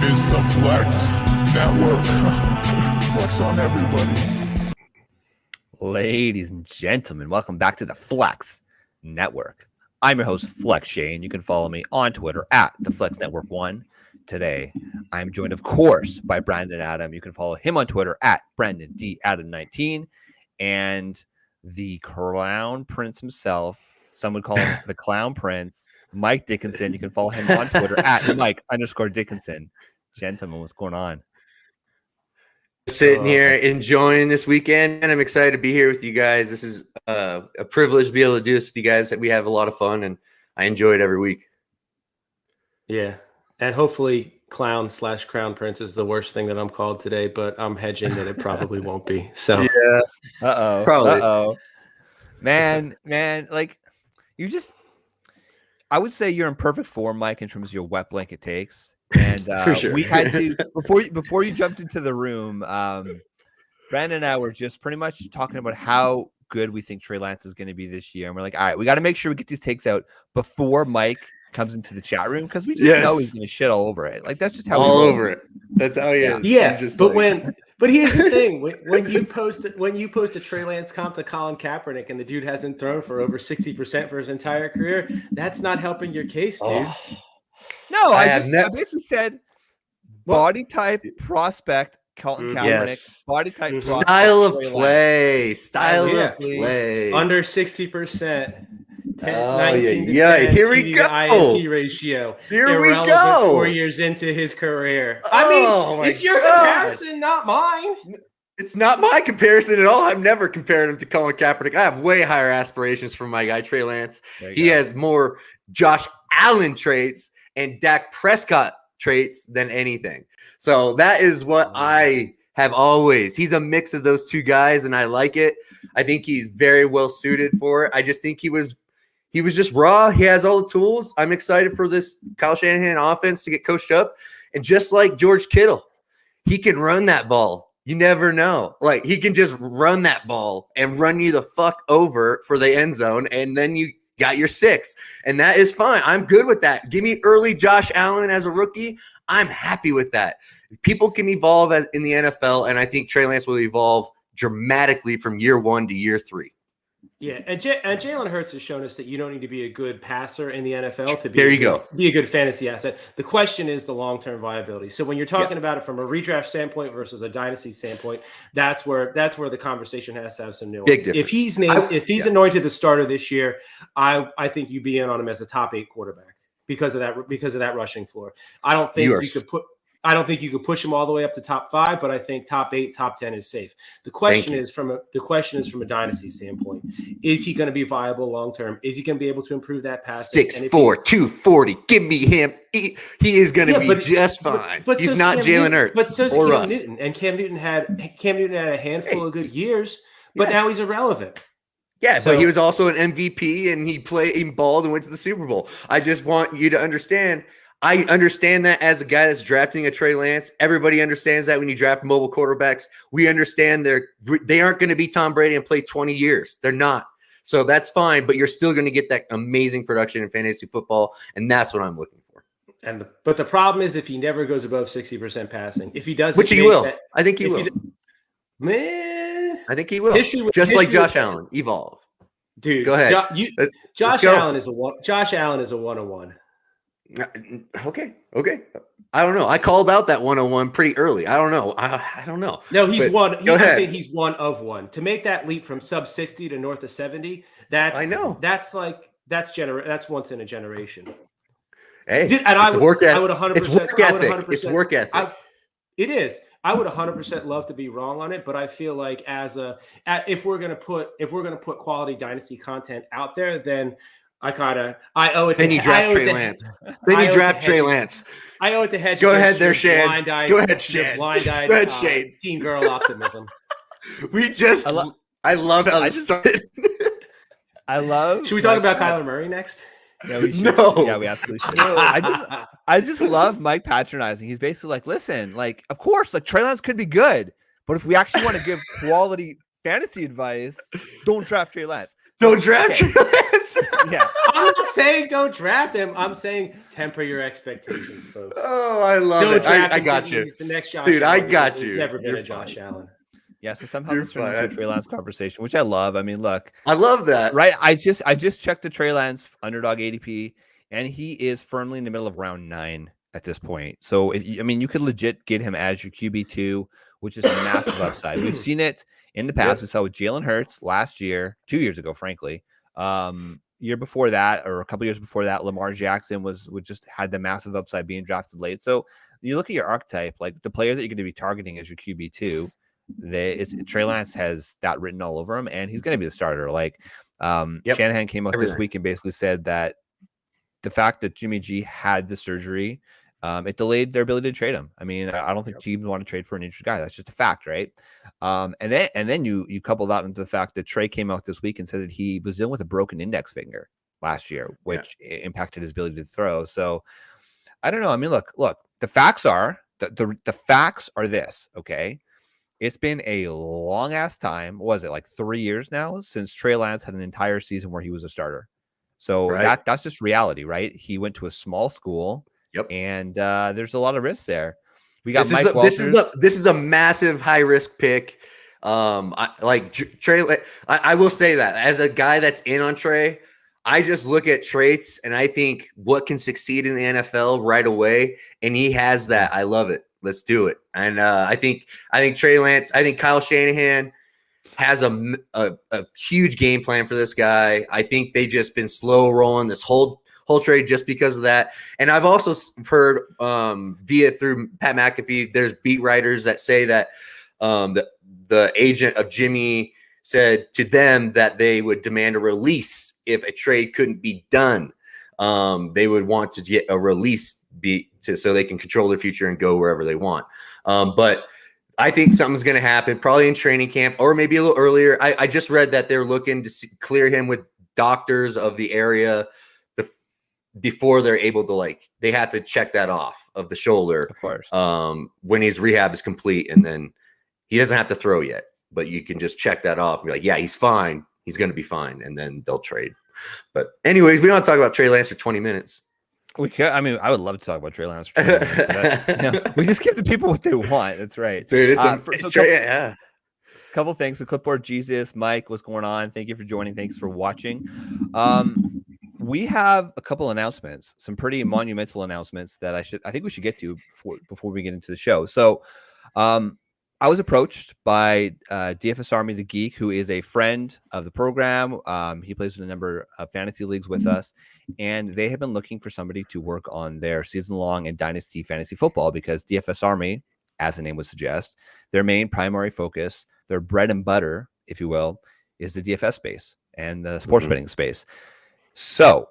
is the Flex Network. Flex on everybody. Ladies and gentlemen, welcome back to the Flex Network. I'm your host, Flex Shane. You can follow me on Twitter at the Flex Network 1. Today, I'm joined, of course, by Brandon Adam. You can follow him on Twitter at Brandon D. Adam19. And the Clown Prince himself, some would call him the Clown Prince, Mike Dickinson. You can follow him on Twitter at Mike_Dickinson. Gentlemen, what's going on? Sitting here enjoying this weekend, and I'm excited to be here with you guys. This is a privilege to be able to do this with you guys. We have a lot of fun, and I enjoy it every week. Yeah, and hopefully Clown/Crown Prince is the worst thing that I'm called today, but I'm hedging that it probably won't be. So yeah, probably. Man, like you just, I would say you're in perfect form, Mike, in terms of your wet blanket takes. And For sure. We had to before you jumped into the room, Brandon and I were just pretty much talking about how good we think Trey Lance is going to be this year, and we're like, all right, we got to make sure we get these takes out before Mike comes into the chat room because we just know he's going to shit all over it. Like that's just how all over it. That's how he is. Yeah, just but but here's the thing: when you post a Trey Lance comp to Colin Kaepernick and the dude hasn't thrown for over 60% for his entire career, that's not helping your case, dude. No, I basically said body type prospect, Colin Kaepernick. Yes. Body type prospect, style of play. Style of play. Under 60%. 19 to 10 Here we go. INT ratio. Here we go. 4 years into his career. I mean, it's your comparison, not mine. It's not my comparison at all. I've never compared him to Colin Kaepernick. I have way higher aspirations for my guy, Trey Lance. He has more Josh Allen traits and Dak Prescott traits than anything. So that is what I have always. He's a mix of those two guys, and I like it. I think he's very well suited for it. I just think he was just raw. He has all the tools. I'm excited for this Kyle Shanahan offense to get coached up. And just like George Kittle, he can run that ball. You never know. Like, he can just run that ball and run you the fuck over for the end zone, and then you got your 6. And that is fine. I'm good with that. Give me early Josh Allen as a rookie. I'm happy with that. People can evolve in the NFL, and I think Trey Lance will evolve dramatically from year 1 to year 3. Yeah, and Jalen Hurts has shown us that you don't need to be a good passer in the NFL to be be a good fantasy asset. The question is the long-term viability. So when you're talking about it from a redraft standpoint versus a dynasty standpoint, that's where the conversation has to have some nuance. Big difference. If he's anointed the starter this year, I think you'd be in on him as a top 8 quarterback because of that rushing floor. I don't think you could push him all the way up to top 5, but I think top 8, top 10 is safe. The question is from a dynasty standpoint: is he going to be viable long term? Is he going to be able to improve that pass? 6'4", 240. Give me him. He is going to be just fine. But he's not Jalen Hurts. But so's Cam Newton, and Cam Newton had a handful of good years, but now he's irrelevant. Yeah, but he was also an MVP, and he balled and went to the Super Bowl. I just want you to understand. I understand that as a guy that's drafting a Trey Lance. Everybody understands that when you draft mobile quarterbacks. We understand they aren't going to be Tom Brady and play 20 years. They're not. So that's fine, but you're still going to get that amazing production in fantasy football, and that's what I'm looking for. But the problem is if he never goes above 60% passing, if he doesn't, which he will. I think he will. I think he will. Just like Josh Allen, evolve. Dude, go ahead. Josh Allen is a 101. Okay. I don't know. I called out that 101 pretty early. I don't know. I don't know. No, he's one. I'm saying he's one of one. To make that leap from sub 60 to north of 70, that's once in a generation. Hey, dude, and it's work ethic. It's work ethic. It's work ethic. It is. I would 100% love to be wrong on it, but I feel like if we're gonna put quality dynasty content out there, then I owe it. Then you draft Trey Lance. Then you draft Trey Lance. I owe it to hedge. Go ahead there, Shane. Go ahead, Shane. Blind-eyed, Go ahead, Shane. Teen girl optimism. I love how this started. Should we talk about Kyler Murray next? Yeah, we should. No. Yeah, we absolutely should. I just love Mike patronizing. He's basically like, listen, like, of course, like Trey Lance could be good, but if we actually want to give quality fantasy advice, don't draft Trey Lance. Don't draft Trey Lance. Yeah. I'm not saying don't draft him. I'm saying temper your expectations, folks. Oh, I love Don't it. draft I him got thinking you. he's the next Josh Dude, I Allen, got because you. There's never been You're a Josh fine. Allen. Yeah, so somehow You're this turned into a fine. Trey Lance conversation, which I love. I mean, look, I love that. right? I just checked the Trey Lance underdog ADP, and he is firmly in the middle of round 9 at this point. So, I mean, you could legit get him as your QB2, which is a massive upside. We've seen it in the past. Yep. We saw with Jalen Hurts last year, 2 years ago, frankly. Year before that, or a couple years before that, Lamar Jackson would just had the massive upside being drafted late. So you look at your archetype, like the player that you're going to be targeting as your QB2. Trey Lance has that written all over him, and he's going to be the starter. Like Shanahan came out this week and basically said that the fact that Jimmy G had the surgery, it delayed their ability to trade him. I mean, I don't think teams want to trade for an injured guy. That's just a fact, right? And then you couple that into the fact that Trey came out this week and said that he was dealing with a broken index finger last year, which impacted his ability to throw. So I don't know. I mean, look, the facts are the facts are this, okay? It's been a long ass time. What was it, like 3 years now since Trey Lance had an entire season where he was a starter? So that's just reality, right? He went to a small school. Yep. And there's a lot of risks there. We got this is a massive high risk pick. Trey. I will say that as a guy that's in on Trey, I just look at traits and I think what can succeed in the NFL right away, and he has that. I love it. Let's do it. And I think Trey Lance. I think Kyle Shanahan has a huge game plan for this guy. I think they just been slow rolling this whole trade just because of that. And I've also heard through Pat McAfee, there's beat writers that say that the agent of Jimmy said to them that they would demand a release if a trade couldn't be done. They would want to get a release so they can control their future and go wherever they want. But I think something's going to happen, probably in training camp or maybe a little earlier. I just read that they're looking to clear him with doctors of the area before they're able to, they have to check that off of the shoulder. Of course. When his rehab is complete, and then he doesn't have to throw yet, but you can just check that off and be like, yeah, he's fine. He's going to be fine. And then they'll trade. But anyways, we don't talk about Trey Lance for 20 minutes. We could. I mean, I would love to talk about Trey Lance for 20 minutes. We just give the people what they want. That's right. Dude, couple things. So Clipboard Jesus, Mike, what's going on? Thank you for joining. Thanks for watching. We have a couple announcements, some pretty monumental announcements that I think we should get to before we get into the show. So I was approached by DFS Army the Geek, who is a friend of the program. He plays in a number of fantasy leagues with us, and they have been looking for somebody to work on their season-long and dynasty fantasy football because DFS Army, as the name would suggest, their main primary focus, their bread and butter, if you will, is the DFS space and the sports betting space. So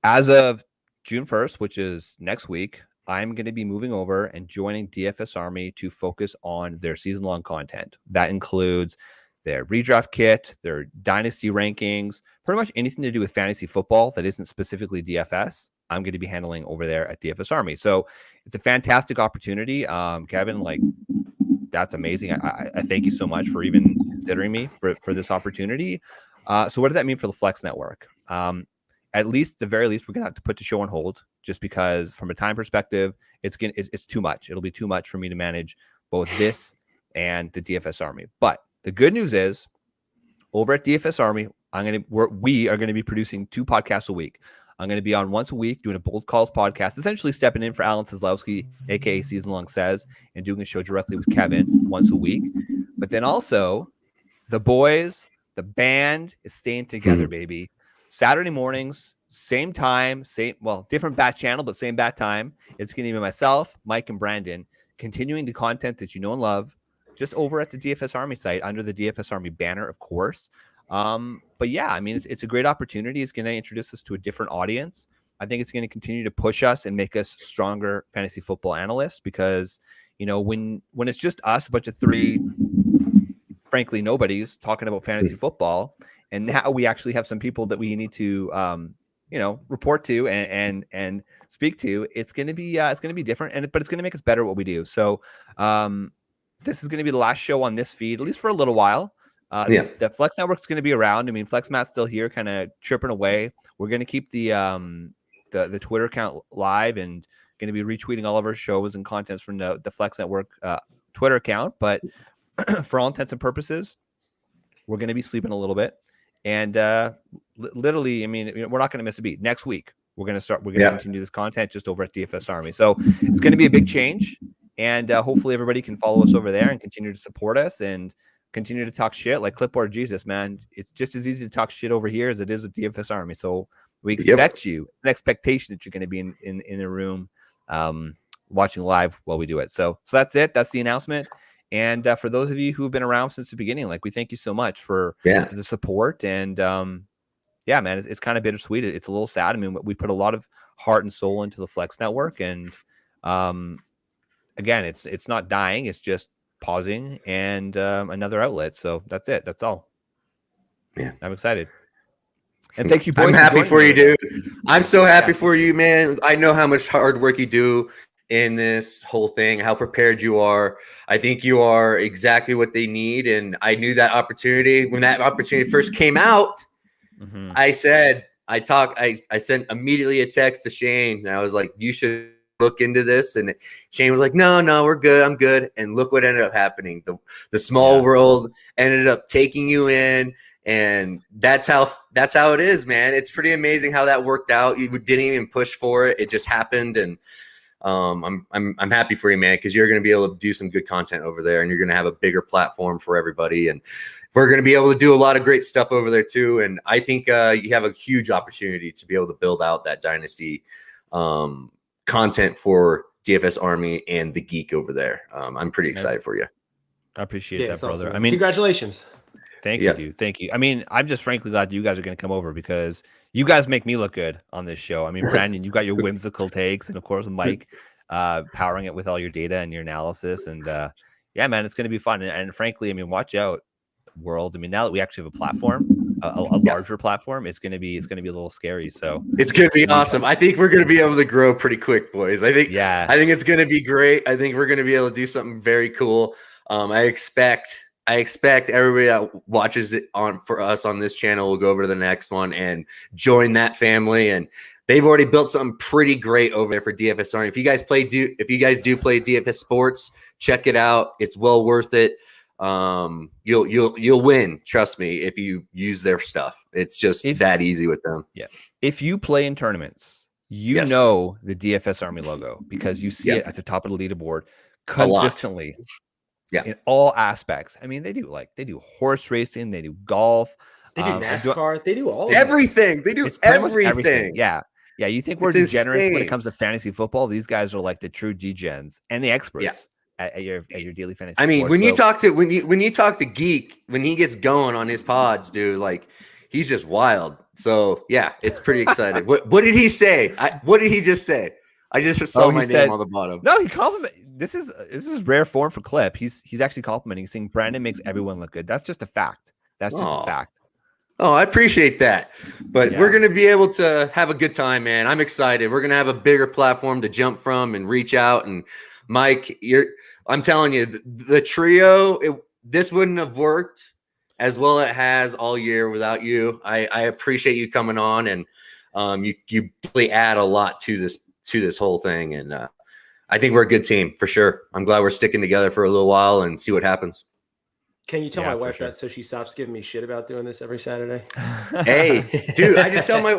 as of June 1st, which is next week, I'm going to be moving over and joining DFS Army to focus on their season-long content. That includes their redraft kit, their dynasty rankings, pretty much anything to do with fantasy football that isn't specifically DFS. I'm going to be handling over there at DFS Army. So it's a fantastic opportunity. Kevin, that's amazing. I thank you so much for even considering me for this opportunity. So what does that mean for the Flex Network? At least, the very least, we're going to have to put the show on hold just because from a time perspective, it's too much. It'll be too much for me to manage both this and the DFS Army. But the good news is over at DFS Army, we are going to be producing 2 podcasts a week. I'm going to be on once a week doing a Bold Calls podcast, essentially stepping in for Alan Seslowski, aka Season Long Says, and doing a show directly with Kevin once a week. But then also the boys, the band is staying together, baby. Saturday mornings, same time, different bat channel, but same bat time. It's going to be myself, Mike, and Brandon continuing the content that you know and love just over at the DFS Army site under the DFS Army banner, of course. But yeah, I mean, it's a great opportunity. It's going to introduce us to a different audience. I think it's going to continue to push us and make us stronger fantasy football analysts because, when it's just us, a bunch of 3, frankly, nobodies talking about fantasy football. And now we actually have some people that we need to, report to and speak to. It's going to be different, but it's going to make us better at what we do. So this is going to be the last show on this feed, at least for a little while. The Flex Network's going to be around. I mean, Flex Matt's still here, kind of chirping away. We're going to keep the Twitter account live and going to be retweeting all of our shows and contents from the Flex Network Twitter account. But for all intents and purposes, we're going to be sleeping a little bit. And literally, I mean, we're not going to miss a beat. Next week, we're going to continue this content just over at DFS Army. So it's going to be a big change. And hopefully everybody can follow us over there and continue to support us and continue to talk shit like Clipboard Jesus, man. It's just as easy to talk shit over here as it is with DFS Army. So we expect an expectation that you're going to be in the room watching live while we do it. So that's it. That's the announcement. And for those of you who have been around since the beginning, like, we thank you so much for the support. And man, it's kind of bittersweet. It's a little sad. I mean, we put a lot of heart and soul into the Flex Network, and again, it's not dying. It's just pausing and another outlet. So that's it. That's all. Yeah, I'm excited. And thank you, boys. I'm happy for you, dude. I'm so happy for you, man. I know how much hard work you do in this whole thing, how prepared you are. I think you are exactly what they need. And I knew that opportunity when that opportunity first came out. I sent immediately a text to Shane, and I was like, you should look into this. And Shane was like, no, we're good. I'm good. And look what ended up happening. The small world ended up taking you in. And that's how it is, man. It's pretty amazing how that worked out. You didn't even push for it. It just happened. And I'm happy for you, man, because you're going to be able to do some good content over there, and you're going to have a bigger platform for everybody. And we're going to be able to do a lot of great stuff over there too. And I think you have a huge opportunity to be able to build out that Dynasty content for DFS Army and the Geek over there. I'm pretty excited for you. I appreciate that, brother. Awesome. I mean, congratulations. Thank you, dude. Thank you. I mean, I'm just frankly glad you guys are going to come over, because you guys make me look good on this show. I mean, Brandon, you got your whimsical takes, and of course, Mike, powering it with all your data and your analysis. And yeah, man, it's going to be fun. And frankly, I mean, watch out, world. I mean, now that we actually have a platform, a larger platform, it's going to be a little scary. So it's going to be awesome. I think we're going to be able to grow pretty quick, boys. I think it's going to be great. I think we're going to be able to do something very cool. I expect everybody that watches it for us on this channel will go over to the next one and join that family. And they've already built something pretty great over there for DFS Army. If you guys do play DFS sports, check it out. It's well worth it. You'll win. Trust me. If you use their stuff, it's just that easy with them. Yeah. If you play in tournaments, you know the DFS Army logo, because you see it at the top of the leaderboard consistently. In all aspects. I mean, they do horse racing, they do golf, they do NASCAR, they do all everything. They do everything. Yeah. You think we're degenerates when it comes to fantasy football? These guys are like the true degens and the experts at your daily fantasy. I mean, when you talk to Geek, when he gets going on his pods, dude, like, he's just wild. So yeah, it's pretty exciting. What did he say? What did he just say? I just saw my name on the bottom. No, he complimented. This is rare form for clip. He's actually complimenting, saying Brandon makes everyone look good. That's just a fact. That's just a fact. Oh, I appreciate that. But we're going to be able to have a good time, man. I'm excited. We're going to have a bigger platform to jump from and reach out. And Mike, I'm telling you, the trio, this wouldn't have worked as well as it has all year without you. I appreciate you coming on, and you really add a lot to this whole thing. And I think we're a good team for sure. I'm glad we're sticking together for a little while and see what happens. Can you tell my wife that so she stops giving me shit about doing this every Saturday? Hey, dude, I tell my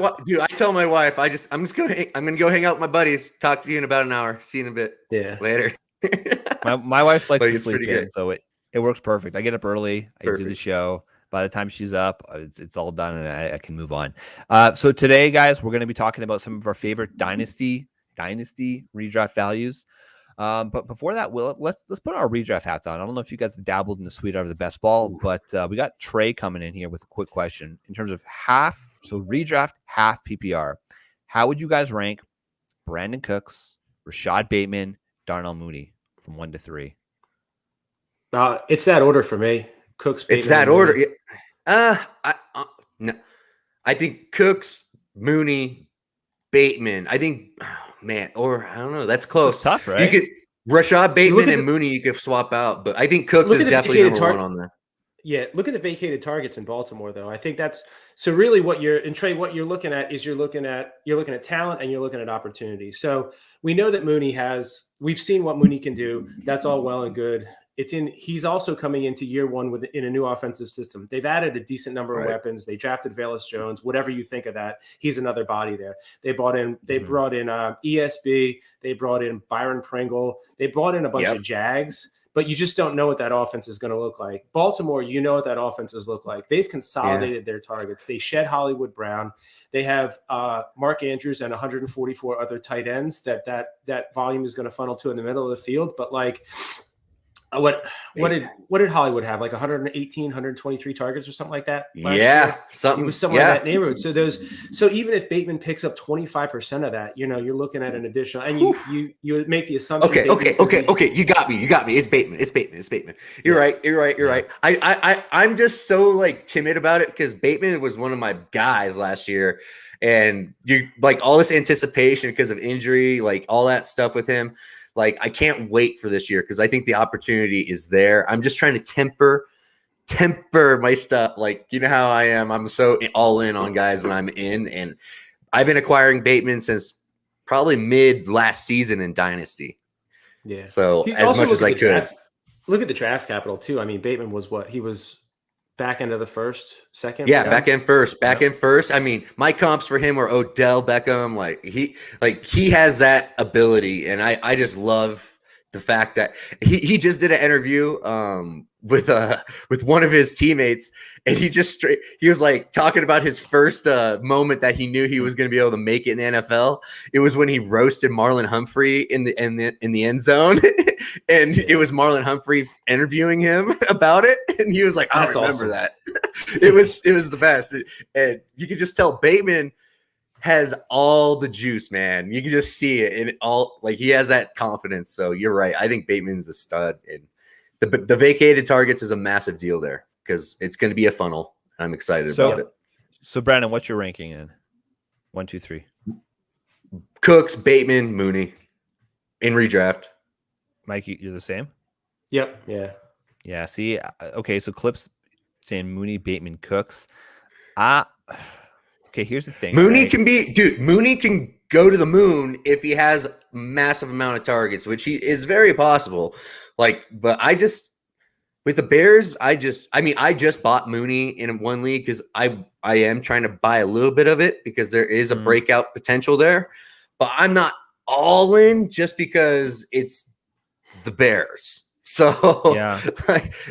wife, I'm gonna go hang out with my buddies. Talk to you in about an hour. See you in a bit. Yeah, later. my wife likes to sleep in, so it works perfect. I get up early. I do the show. By the time she's up, it's all done, and I can move on. So today, guys, we're going to be talking about some of our favorite dynasty redraft values. But before that, let's put our redraft hats on. I don't know if you guys have dabbled in the sweet art of the best ball, but we got Trey coming in here with a quick question in terms of redraft half PPR. How would you guys rank Brandon Cooks, Rashad Bateman, Darnell Mooney from 1 to 3? It's that order for me. Cooks. Bateman, it's that order. No, I think Cooks, Mooney, Bateman. I think, or I don't know. That's close. It's tough, right? You could Rashad Bateman and Mooney. You could swap out, but I think Cooks is definitely number one on there. Yeah, look at the vacated targets in Baltimore, though. I think that's so really what you're in trade. What you're looking at is you're looking at talent and you're looking at opportunity. So we know that Mooney has. We've seen what Mooney can do. That's all well and good. He's also coming into year one in a new offensive system. They've added a decent number of weapons. They drafted Velus Jones. Whatever you think of that, he's another body there. They brought in ESB. They brought in Byron Pringle. They brought in a bunch of Jags. But you just don't know what that offense is going to look like. Baltimore, you know what that offenses look like. They've consolidated their targets. They shed Hollywood Brown. They have Mark Andrews and 144 other tight ends that volume is going to funnel to in the middle of the field. But like, what did Hollywood have? Like 118, 123 targets or something like that? Yeah, something. It was somewhere in that neighborhood. So even if Bateman picks up 25% of that, you're looking at an additional, and you make the assumption. Okay. You got me. It's Bateman. You're right. I'm just so like timid about it because Bateman was one of my guys last year, and you like all this anticipation because of injury, like all that stuff with him. Like, I can't wait for this year because I think the opportunity is there. I'm just trying to temper my stuff. Like, you know how I am. I'm so all in on guys when I'm in. And I've been acquiring Bateman since probably mid last season in Dynasty. Yeah. So as much as I could. Look at the draft capital, too. I mean, Bateman was what? He was back end of the first, second? Yeah, back end first. I mean, my comps for him were Odell Beckham. Like he has that ability, and I just love the fact that he just did an interview with one of his teammates, and he was like talking about his first moment that he knew he was going to be able to make it in the NFL. It was when he roasted Marlon Humphrey in the end zone. And it was Marlon Humphrey interviewing him about it, and he was like, "I don't remember that." It was the best, and you could just tell Bateman has all the juice, man. You can just see it in all. Like, he has that confidence. So you're right. I think Bateman's a stud, and the vacated targets is a massive deal there because it's going to be a funnel. I'm excited about it. So Brandon, what's your ranking in 1, 2, 3? Cooks, Bateman, Mooney in redraft. Mike, you're the same? Yep. Yeah. Yeah. See, okay. So Clip's saying Mooney, Bateman, Cooks. Okay. Here's the thing. Mooney can go to the moon if he has a massive amount of targets, which he is very possible. Like, but with the Bears, I just bought Mooney in one league because I am trying to buy a little bit of it because there is a breakout potential there, but I'm not all in just because it's the Bears. So yeah,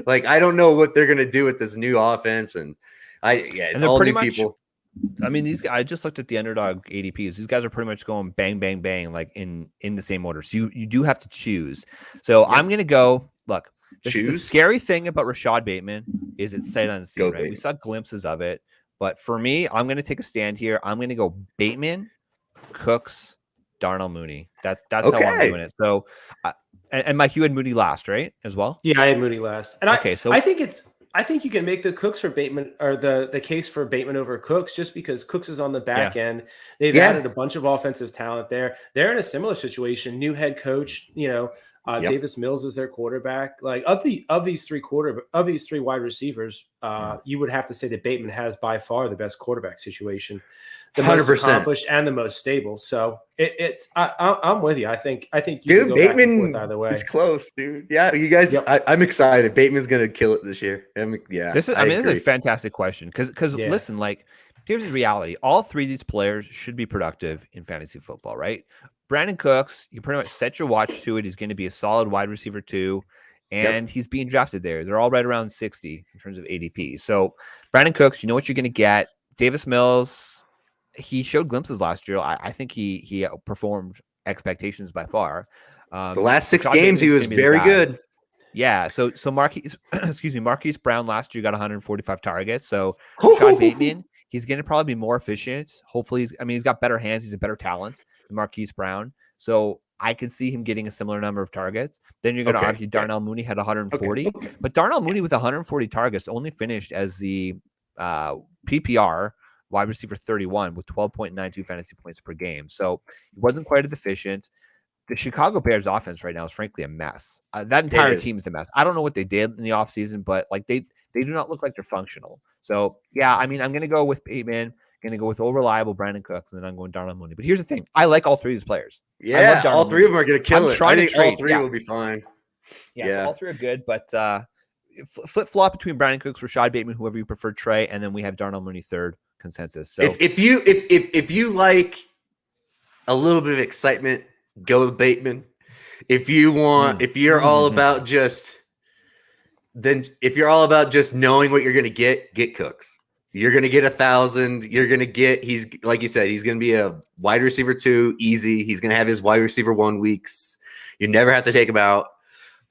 like I don't know what they're gonna do with this new offense, and it's all new people. I mean, these guys, I just looked at the underdog ADPs. These guys are pretty much going bang, bang, bang, like in the same order. So you do have to choose. So I'm gonna go. Look, the scary thing about Rashad Bateman is it's sight unseen. Right? We saw glimpses of it, but for me, I'm gonna take a stand here. I'm gonna go Bateman, Cooks, Darnell Mooney. That's how I'm doing it. So. And Mike, you had Mooney last, right? As well? Yeah, I had Mooney last. And I think you can make the Cooks for Bateman or the case for Bateman over Cooks just because Cooks is on the back end. They've added a bunch of offensive talent there. They're in a similar situation. New head coach, Davis Mills is their quarterback. Like of these three wide receivers, you would have to say that Bateman has by far the best quarterback situation. The 100%. Most accomplished and the most stable. So I'm with you. I think you can go back and forth either way. It's close, dude. Yeah, you guys. Yep. I'm excited. Bateman's gonna kill it this year. This is a fantastic question because listen, like here's the reality. All three of these players should be productive in fantasy football, right? Brandon Cooks, you pretty much set your watch to it. He's going to be a solid wide receiver too, and he's being drafted there. They're all right around 60 in terms of ADP. So Brandon Cooks, you know what you're going to get. Davis Mills. He showed glimpses last year. I think he outperformed expectations by far. The last 6 games, he was very good. Yeah. So Marquise Brown last year got 145 targets. So Rashad Bateman, he's going to probably be more efficient. Hopefully, he's got better hands. He's a better talent than Marquise Brown. So I could see him getting a similar number of targets. Then you're going to argue Darnell Mooney had 140. But Darnell Mooney with 140 targets only finished as the PPR wide receiver 31 with 12.92 fantasy points per game. So he wasn't quite as efficient. The Chicago Bears offense right now is frankly a mess. That entire team is a mess. I don't know what they did in the offseason, but like they they do not look like they're functional. So yeah, I mean, I'm going to go with Bateman, going to go with old reliable Brandon Cooks, and then I'm going Darnell Mooney. But here's the thing: I like all three of these players. Yeah, all three of them are going to kill it. I think all three will be fine. Yeah, so all three are good, but flip flop between Brandon Cooks, Rashad Bateman, whoever you prefer, Trey, and then we have Darnell Mooney third consensus. So if you like a little bit of excitement, go with Bateman. If you're all about just knowing what you're going to get Cooks. You're going to get 1,000. You're going to get, he's like you said, he's going to be a wide receiver 2, easy. He's going to have his wide receiver 1 weeks. You never have to take him out.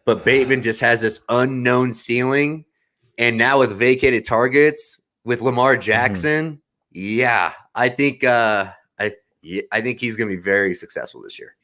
But Bateman just has this unknown ceiling. And now with vacated targets with Lamar Jackson, I think he's going to be very successful this year.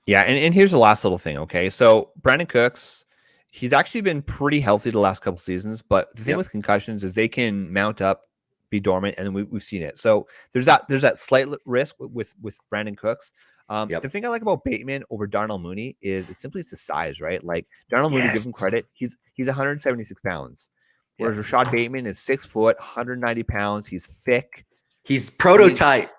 Yeah, and here's the last little thing, okay? So Brandon Cooks, he's actually been pretty healthy the last couple seasons, but the thing with concussions is they can mount up, be dormant, and we've seen it. So there's that slight risk with Brandon Cooks. The thing I like about Bateman over Darnell Mooney is it's the size, right? Like Darnell Mooney, give him credit, he's 176 pounds, whereas Rashad Bateman is 6 foot, 190 pounds. He's thick. He's prototype.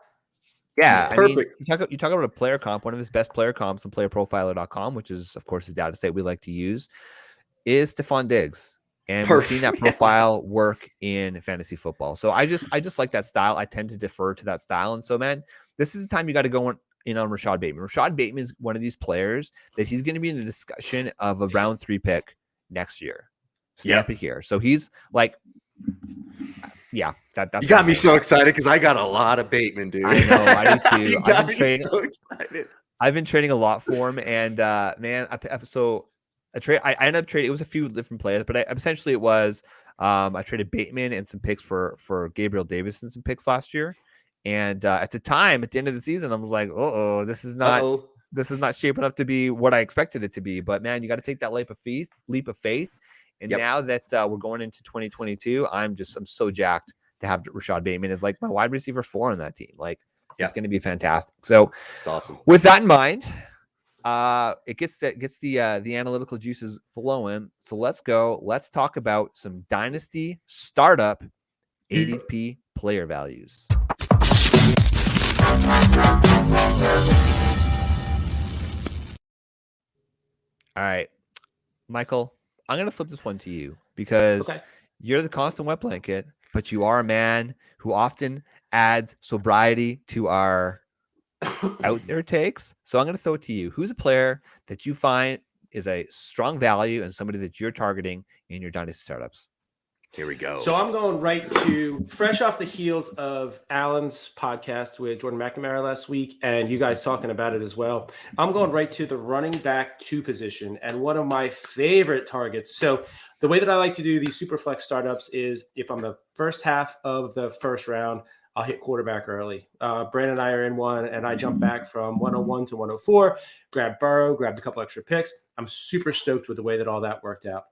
Yeah, perfect. I mean, you talk about a player comp. One of his best player comps on playerprofiler.com, which is, of course, the data set we like to use, is Stephon Diggs. And we've seen that profile work in fantasy football. So I just like that style. I tend to defer to that style. And so, man, this is the time you got to go in on Rashad Bateman. Rashad Bateman is one of these players that he's going to be in the discussion of a round 3 pick next year. Stamp it here. So he's like, that's you got me so excited because I got a lot of Bateman, dude. I know, I do too. You got me so excited. I've been trading a lot for him, and man, I ended up trading. It was a few different players, but essentially it was I traded Bateman and some picks for Gabriel Davis and some picks last year. And at the time, at the end of the season, I was like, this is not shaping up to be what I expected it to be. But man, you got to take that leap of faith. And now that we're going into 2022, I'm so jacked to have Rashad Bateman as like my wide receiver 4 on that team. Like it's going to be fantastic. So it's awesome. With that in mind, it gets the analytical juices flowing. So let's go. Let's talk about some Dynasty Startup ADP player values. All right, Michael, I'm going to flip this one to you because you're the constant wet blanket, but you are a man who often adds sobriety to our out there takes. So I'm going to throw it to you. Who's a player that you find is a strong value and somebody that you're targeting in your Dynasty startups? Here we go. So I'm going right to fresh off the heels of Alan's podcast with Jordan McNamara last week, and you guys talking about it as well. I'm going right to the running back 2 position, and one of my favorite targets. So the way that I like to do these super flex startups is if I'm the first half of the first round, I'll hit quarterback early. Brandon and I are in one, and I jump back from 101 to 104, grab Burrow, grabbed a couple extra picks. I'm super stoked with the way that all that worked out.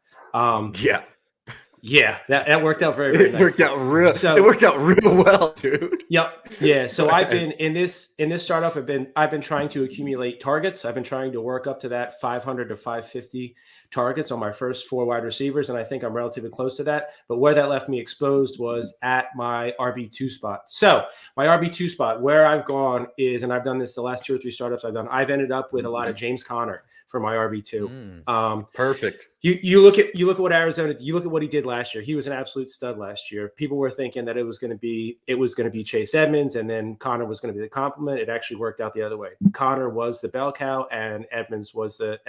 Yeah, that worked out very, very nice. It worked out real well, dude. Yep. Yeah. So I've been in this startup. I've been trying to accumulate targets. I've been trying to work up to that 500 to 550 targets on my first 4 wide receivers, and I think I'm relatively close to that. But where that left me exposed was at my RB2 spot. So my RB2 spot, where I've gone is, and I've done this the last 2 or 3 startups I've done, I've ended up with a lot of James Conner for my RB2. Perfect. You look at what Arizona. You look at what he did last year. He was an absolute stud last year. People were thinking that it was going to be Chase Edmonds, and then Connor was going to be the complement. It actually worked out the other way. Connor was the bell cow, and Edmonds was the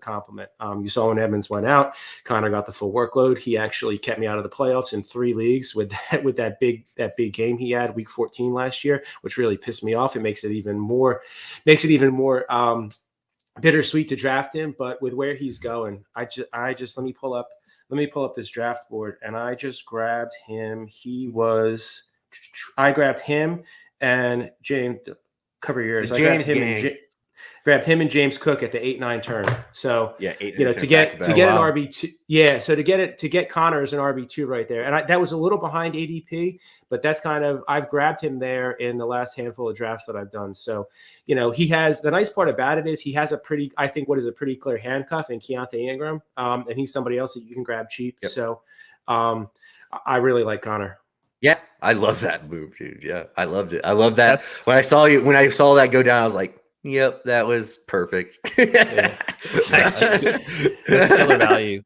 complement. You saw when Edmonds went out, Connor got the full workload. He actually kept me out of the playoffs in 3 leagues with that big game he had week 14 last year, which really pissed me off. It makes it even more bittersweet to draft him, but with where he's going, I just let me pull up this draft board, and I just grabbed him. I grabbed him and James. Cover yours. Grabbed him and James Cook at the 8-9 turn. So to get an RB2. So to get Connor as an RB2 right there, and that was a little behind ADP, but that's I've grabbed him there in the last handful of drafts that I've done. So he has, the nice part about it is he has a pretty clear handcuff in Keontae Ingram, and he's somebody else that you can grab cheap. Yep. So I really like Connor. Yeah, I love that move, dude. Yeah, I loved it. I love that. When I saw that go down, I was like, "Yep, that was perfect." Yeah. That's killer value.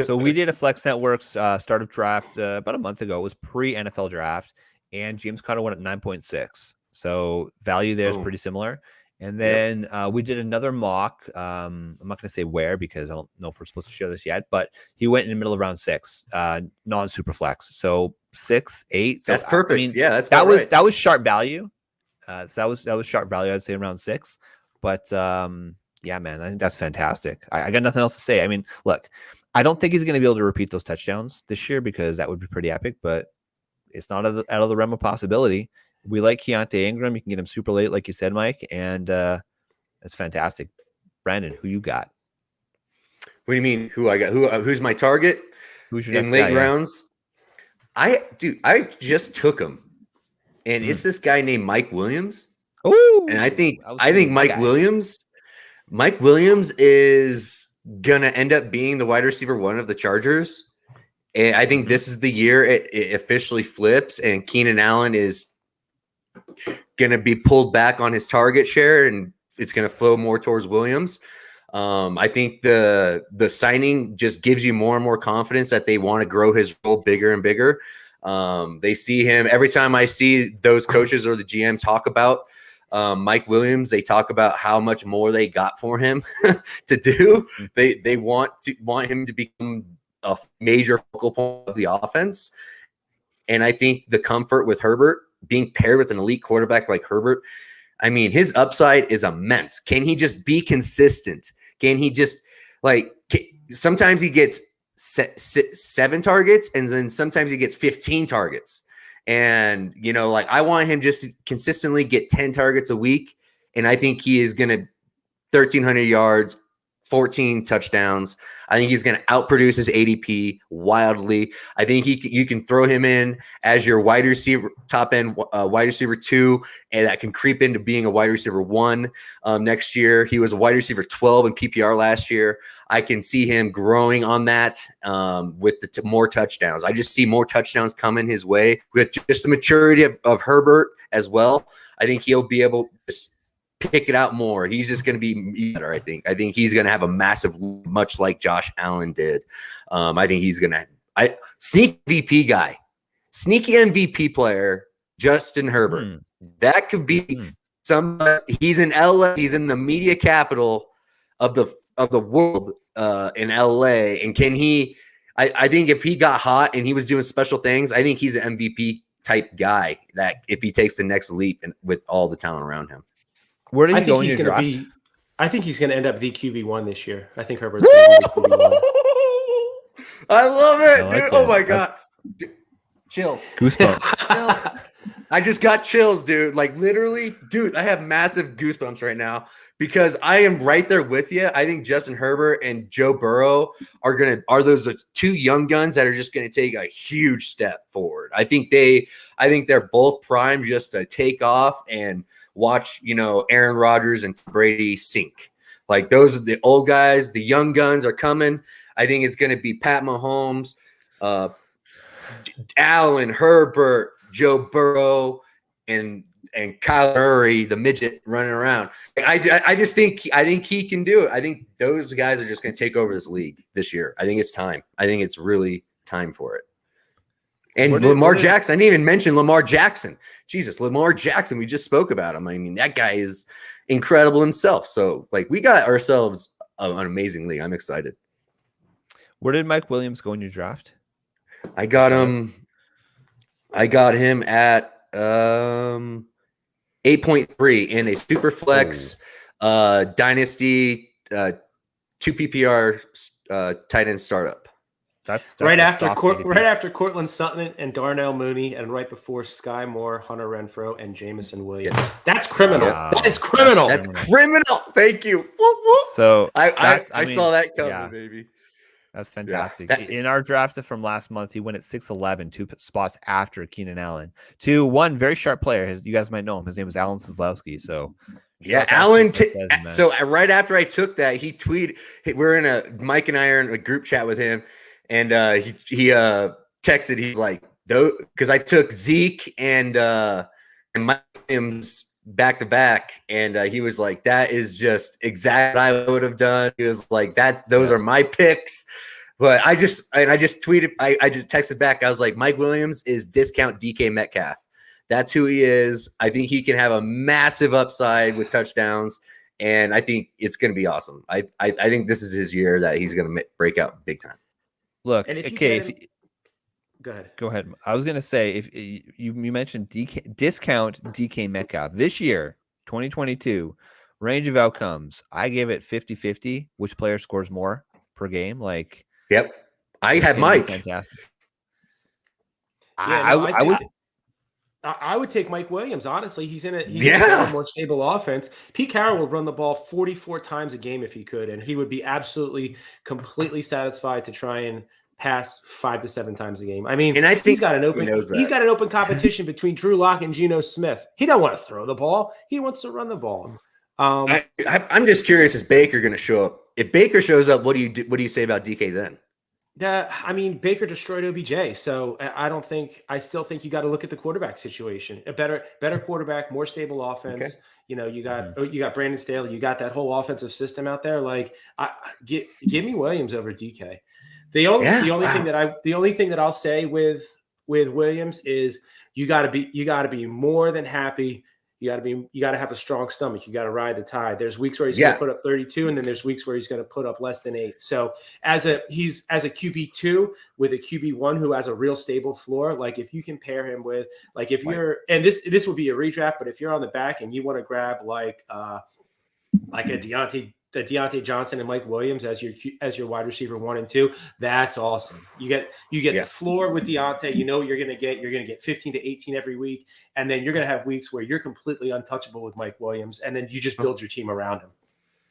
So we did a Flex Networks startup draft about a month ago. It was pre-NFL draft, and James Conner went at 9.6. So value there is pretty similar. And then we did another mock. I'm not going to say where because I don't know if we're supposed to share this yet, but he went in the middle of round 6, non-super flex. So 6, 8. So that's perfect. I mean, that was sharp value. So that was sharp value. I'd say around 6. But yeah, man, I think that's fantastic. I got nothing else to say. I mean, look, I don't think he's going to be able to repeat those touchdowns this year because that would be pretty epic. But it's not out of the realm of possibility. We like Keontae Ingram. You can get him super late, like you said, Mike, and it's fantastic. Brandon, who you got? What do you mean? Who I got? Who's my target? Who's your in next late guy, rounds? I just took him, and it's this guy named Mike Williams. Oh, and I think Mike Williams is gonna end up being the wide receiver 1 of the Chargers, and I think this is the year it officially flips, and Keenan Allen is going to be pulled back on his target share, and it's going to flow more towards Williams. I think the signing just gives you more and more confidence that they want to grow his role bigger and bigger. They see him every time I see those coaches or the GM talk about Mike Williams. They talk about how much more they got for him to do. They want him to become a major focal point of the offense. And I think the comfort with Herbert being paired with an elite quarterback like Herbert, I mean, his upside is immense. Can he just be consistent? Can he just sometimes he gets 7 targets and then sometimes he gets 15 targets. And, I want him just to consistently get 10 targets a week. And I think he is going to 1,300 yards, 14 touchdowns. I think he's going to outproduce his ADP wildly. I think you can throw him in as your wide receiver, top end wide receiver 2, and that can creep into being a wide receiver 1 next year. He was a wide receiver 12 in PPR last year. I can see him growing on that with the more touchdowns. I just see more touchdowns coming his way with just the maturity of Herbert as well. I think he'll be able to pick it out more. He's just going to be better, I think. I think he's going to have a massive, much like Josh Allen did. I think he's going to sneaky MVP player, Justin Herbert. That could be he's in LA. He's in the media capital of the world in LA. And can he, I think if he got hot and he was doing special things, I think he's an MVP type guy that if he takes the next leap and with all the talent around him. Where did he go in your draft? I think he's going to end up the QB1 this year. I think Herbert's going to be the QB1. I love it, dude. Oh my god, chills, goosebumps. I just got chills, dude. Like literally, dude. I have massive goosebumps right now because I am right there with you. I think Justin Herbert and Joe Burrow are those 2 young guns that are just gonna take a huge step forward. I think they're both primed just to take off and watch, Aaron Rodgers and Brady sink. Like those are the old guys. The young guns are coming. I think it's gonna be Pat Mahomes, Allen, Herbert, Joe Burrow, and Kyler Murray, the midget running around. I think he can do it. I think those guys are just going to take over this league this year. I think it's time. I think it's really time for it. And Lamar Jackson, I didn't even mention Lamar Jackson. Jesus, Lamar Jackson, we just spoke about him. I mean, that guy is incredible himself. So, we got ourselves an amazing league. I'm excited. Where did Mike Williams go in your draft? I got him at 8.3 in a super flex dynasty 2 PPR tight end startup. That's right after Cortland Sutton and Darnell Mooney, and right before Sky Moore, Hunter Renfrow, and Jamison Williams. Yes. That's criminal. That is criminal. That's criminal. Thank you. So I saw that coming, baby. That's fantastic. In our draft from last month, he went at 6'11", 2 spots after Keenan Allen. 1 very sharp player. You guys might know him. His name was Alan Seslowski. So Alan. So right after I took that, he tweeted. Mike and I are in a group chat with him, and he texted. He's like, because I took Zeke and Mike Williams back to back, and he was like, that is just exactly what I would have done. He was like, those are my picks. But I just tweeted, I just texted back. I was like, Mike Williams is discount DK Metcalf. That's who he is. I think he can have a massive upside with touchdowns, and I think it's going to be awesome. I think this is his year that he's going to break out big time. Look, go ahead. I was going to say, if you mentioned discount DK Metcalf this year, 2022, range of outcomes, I gave it 50-50. Which player scores more per game? Like, yep. I had Mike. Fantastic. Yeah, I would take Mike Williams. Honestly, he's in a more stable offense. Pete Carroll would run the ball 44 times a game if he could, and he would be absolutely, completely satisfied to try and pass 5 to 7 times a game. I mean, and I think he's got an open competition between Drew Lock and Geno Smith. He don't want to throw the ball; he wants to run the ball. I'm just curious: is Baker going to show up? If Baker shows up, what do you say about DK then? I mean, Baker destroyed OBJ, so I still think you got to look at the quarterback situation. A better quarterback, more stable offense. Okay. You know, you got Brandon Staley, you got that whole offensive system out there. Like, give me Williams over DK. The only thing that I'll say with Williams is you got to be more than happy. You got to have a strong stomach. You got to ride the tide. There's weeks where he's going to put up 32, and then there's weeks where he's going to put up less than 8. So he's as a QB2 with a QB1 who has a real stable floor. Like, if you can pair him with, like, if you're, and this would be a redraft, but if you're on the back and you want to grab like a Deontay Johnson and Mike Williams as your wide receiver 1 and 2, that's awesome. You get the floor with Deontay. You know what you're going to get. You're going to get 15 to 18 every week, and then you're going to have weeks where you're completely untouchable with Mike Williams, and then you just build your team around him.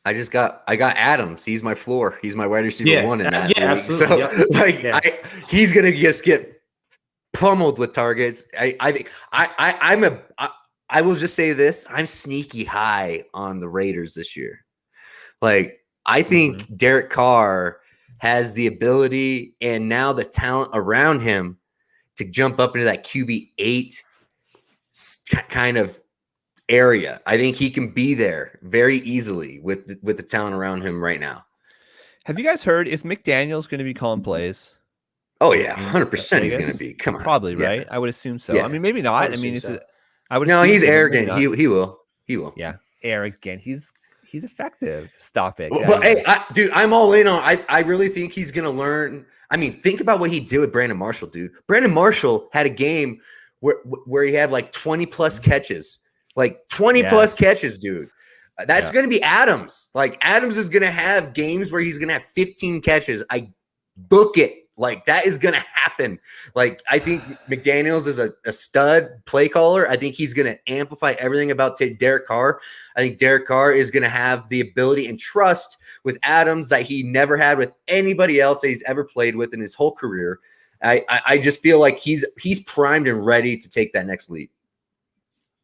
I got Adams. He's my floor. He's my wide receiver 1 in that league. Absolutely. So he's going to just get pummeled with targets. I will just say this: I'm sneaky high on the Raiders this year. Like, I think Derek Carr has the ability and now the talent around him to jump up into that QB8 kind of area. I think he can be there very easily with the talent around him right now. Have you guys heard, is McDaniels going to be calling plays? Oh, yeah, 100% he's going to be. Come on. Probably, right? I would assume so. Yeah. I mean, maybe not. He's arrogant. He will. Yeah, arrogant. He's effective. Stop it. But hey, I'm all in on. I really think he's gonna learn. I mean, think about what he did with Brandon Marshall, dude. Brandon Marshall had a game where he had like 20 plus catches, dude. That's gonna be Adams. Like, Adams is gonna have games where he's gonna have 15 catches. I book it. Like, that is going to happen. Like, I think McDaniels is a stud play caller. I think he's going to amplify everything about Derek Carr. I think Derek Carr is going to have the ability and trust with Adams that he never had with anybody else that he's ever played with in his whole career. I just feel like he's primed and ready to take that next leap.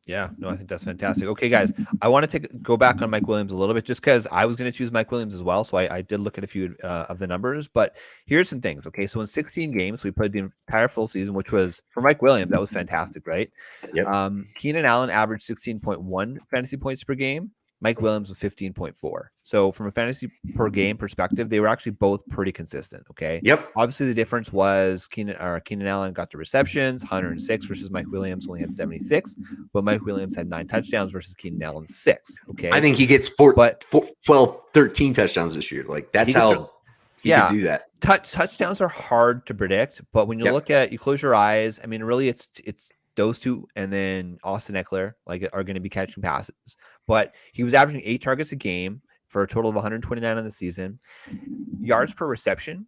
Yeah, no, I think that's fantastic. Okay, guys, I want to go back on Mike Williams a little bit just because I was going to choose Mike Williams as well. So I did look at a few of the numbers, but here's some things. Okay, so in 16 games, we played the entire full season, which was for Mike Williams. That was fantastic, right? Yep. Keenan Allen averaged 16.1 fantasy points per game. Mike Williams was 15.4. So from a fantasy per game perspective, they were actually both pretty consistent. Okay. Yep. Obviously, the difference was Keenan Allen got the receptions, 106 versus Mike Williams only had 76, but Mike Williams had 9 touchdowns versus Keenan Allen 6. Okay. I think he gets 12, 13 touchdowns this year. Like, that's how he can do that. Touchdowns are hard to predict, but when you look at, you close your eyes. I mean, really, it's those two and then Austin Eckler are going to be catching passes. But he was averaging 8 targets a game for a total of 129 on the season. Yards per reception,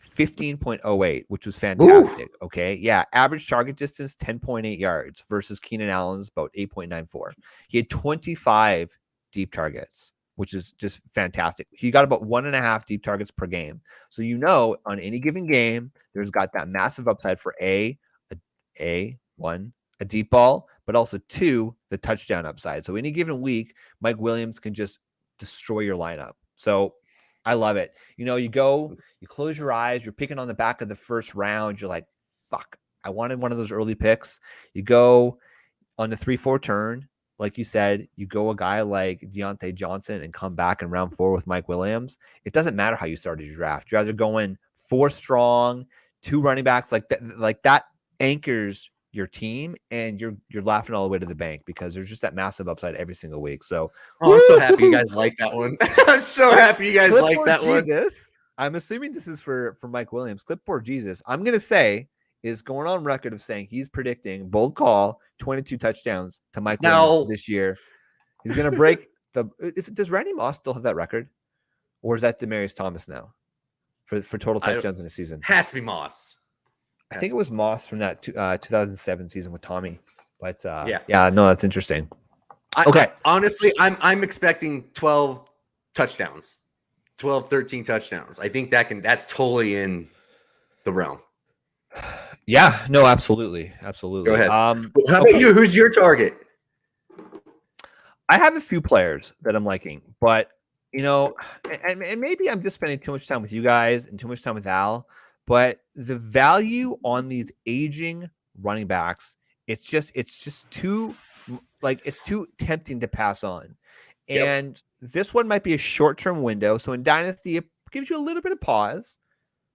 15.08, which was fantastic. Ooh. Okay. Yeah. Average target distance, 10.8 yards versus Keenan Allen's about 8.94. He had 25 deep targets, which is just fantastic. He got about 1.5 deep targets per game. So, on any given game, there's got that massive upside for one, a deep ball, but also 2, the touchdown upside. So any given week, Mike Williams can just destroy your lineup. So I love it. You close your eyes, you're picking on the back of the first round. You're like, fuck, I wanted one of those early picks. You go on the 3-4 turn, like you said, you go a guy like Deontay Johnson and come back in round 4 with Mike Williams. It doesn't matter how you started your draft. You guys are going 4 strong, 2 running backs like that anchors your team, and you're laughing all the way to the bank because there's just that massive upside every single week. So I'm so happy you guys like that one. I'm so happy you guys like that Jesus, one. I'm assuming this is for Mike Williams. Clipboard Jesus, I'm gonna say, is going on record of saying he's predicting, bold call, 22 touchdowns to Mike Williams this year. He's gonna break does Randy Moss still have that record, or is that Demaryius Thomas now for total touchdowns in a season? Has to be Moss. I think it was Moss from that 2007 season with Tommy, but yeah, no, that's interesting. Okay, Honestly, I'm expecting 12 touchdowns, 12, 13 touchdowns. I think that's totally in the realm. Yeah, no, absolutely. Go ahead. How about you? Who's your target? I have a few players that I'm liking, but and maybe I'm just spending too much time with you guys and too much time with Al. But the value on these aging running backs, it's just too tempting to pass on. And this one might be a short-term window. So in Dynasty, it gives you a little bit of pause.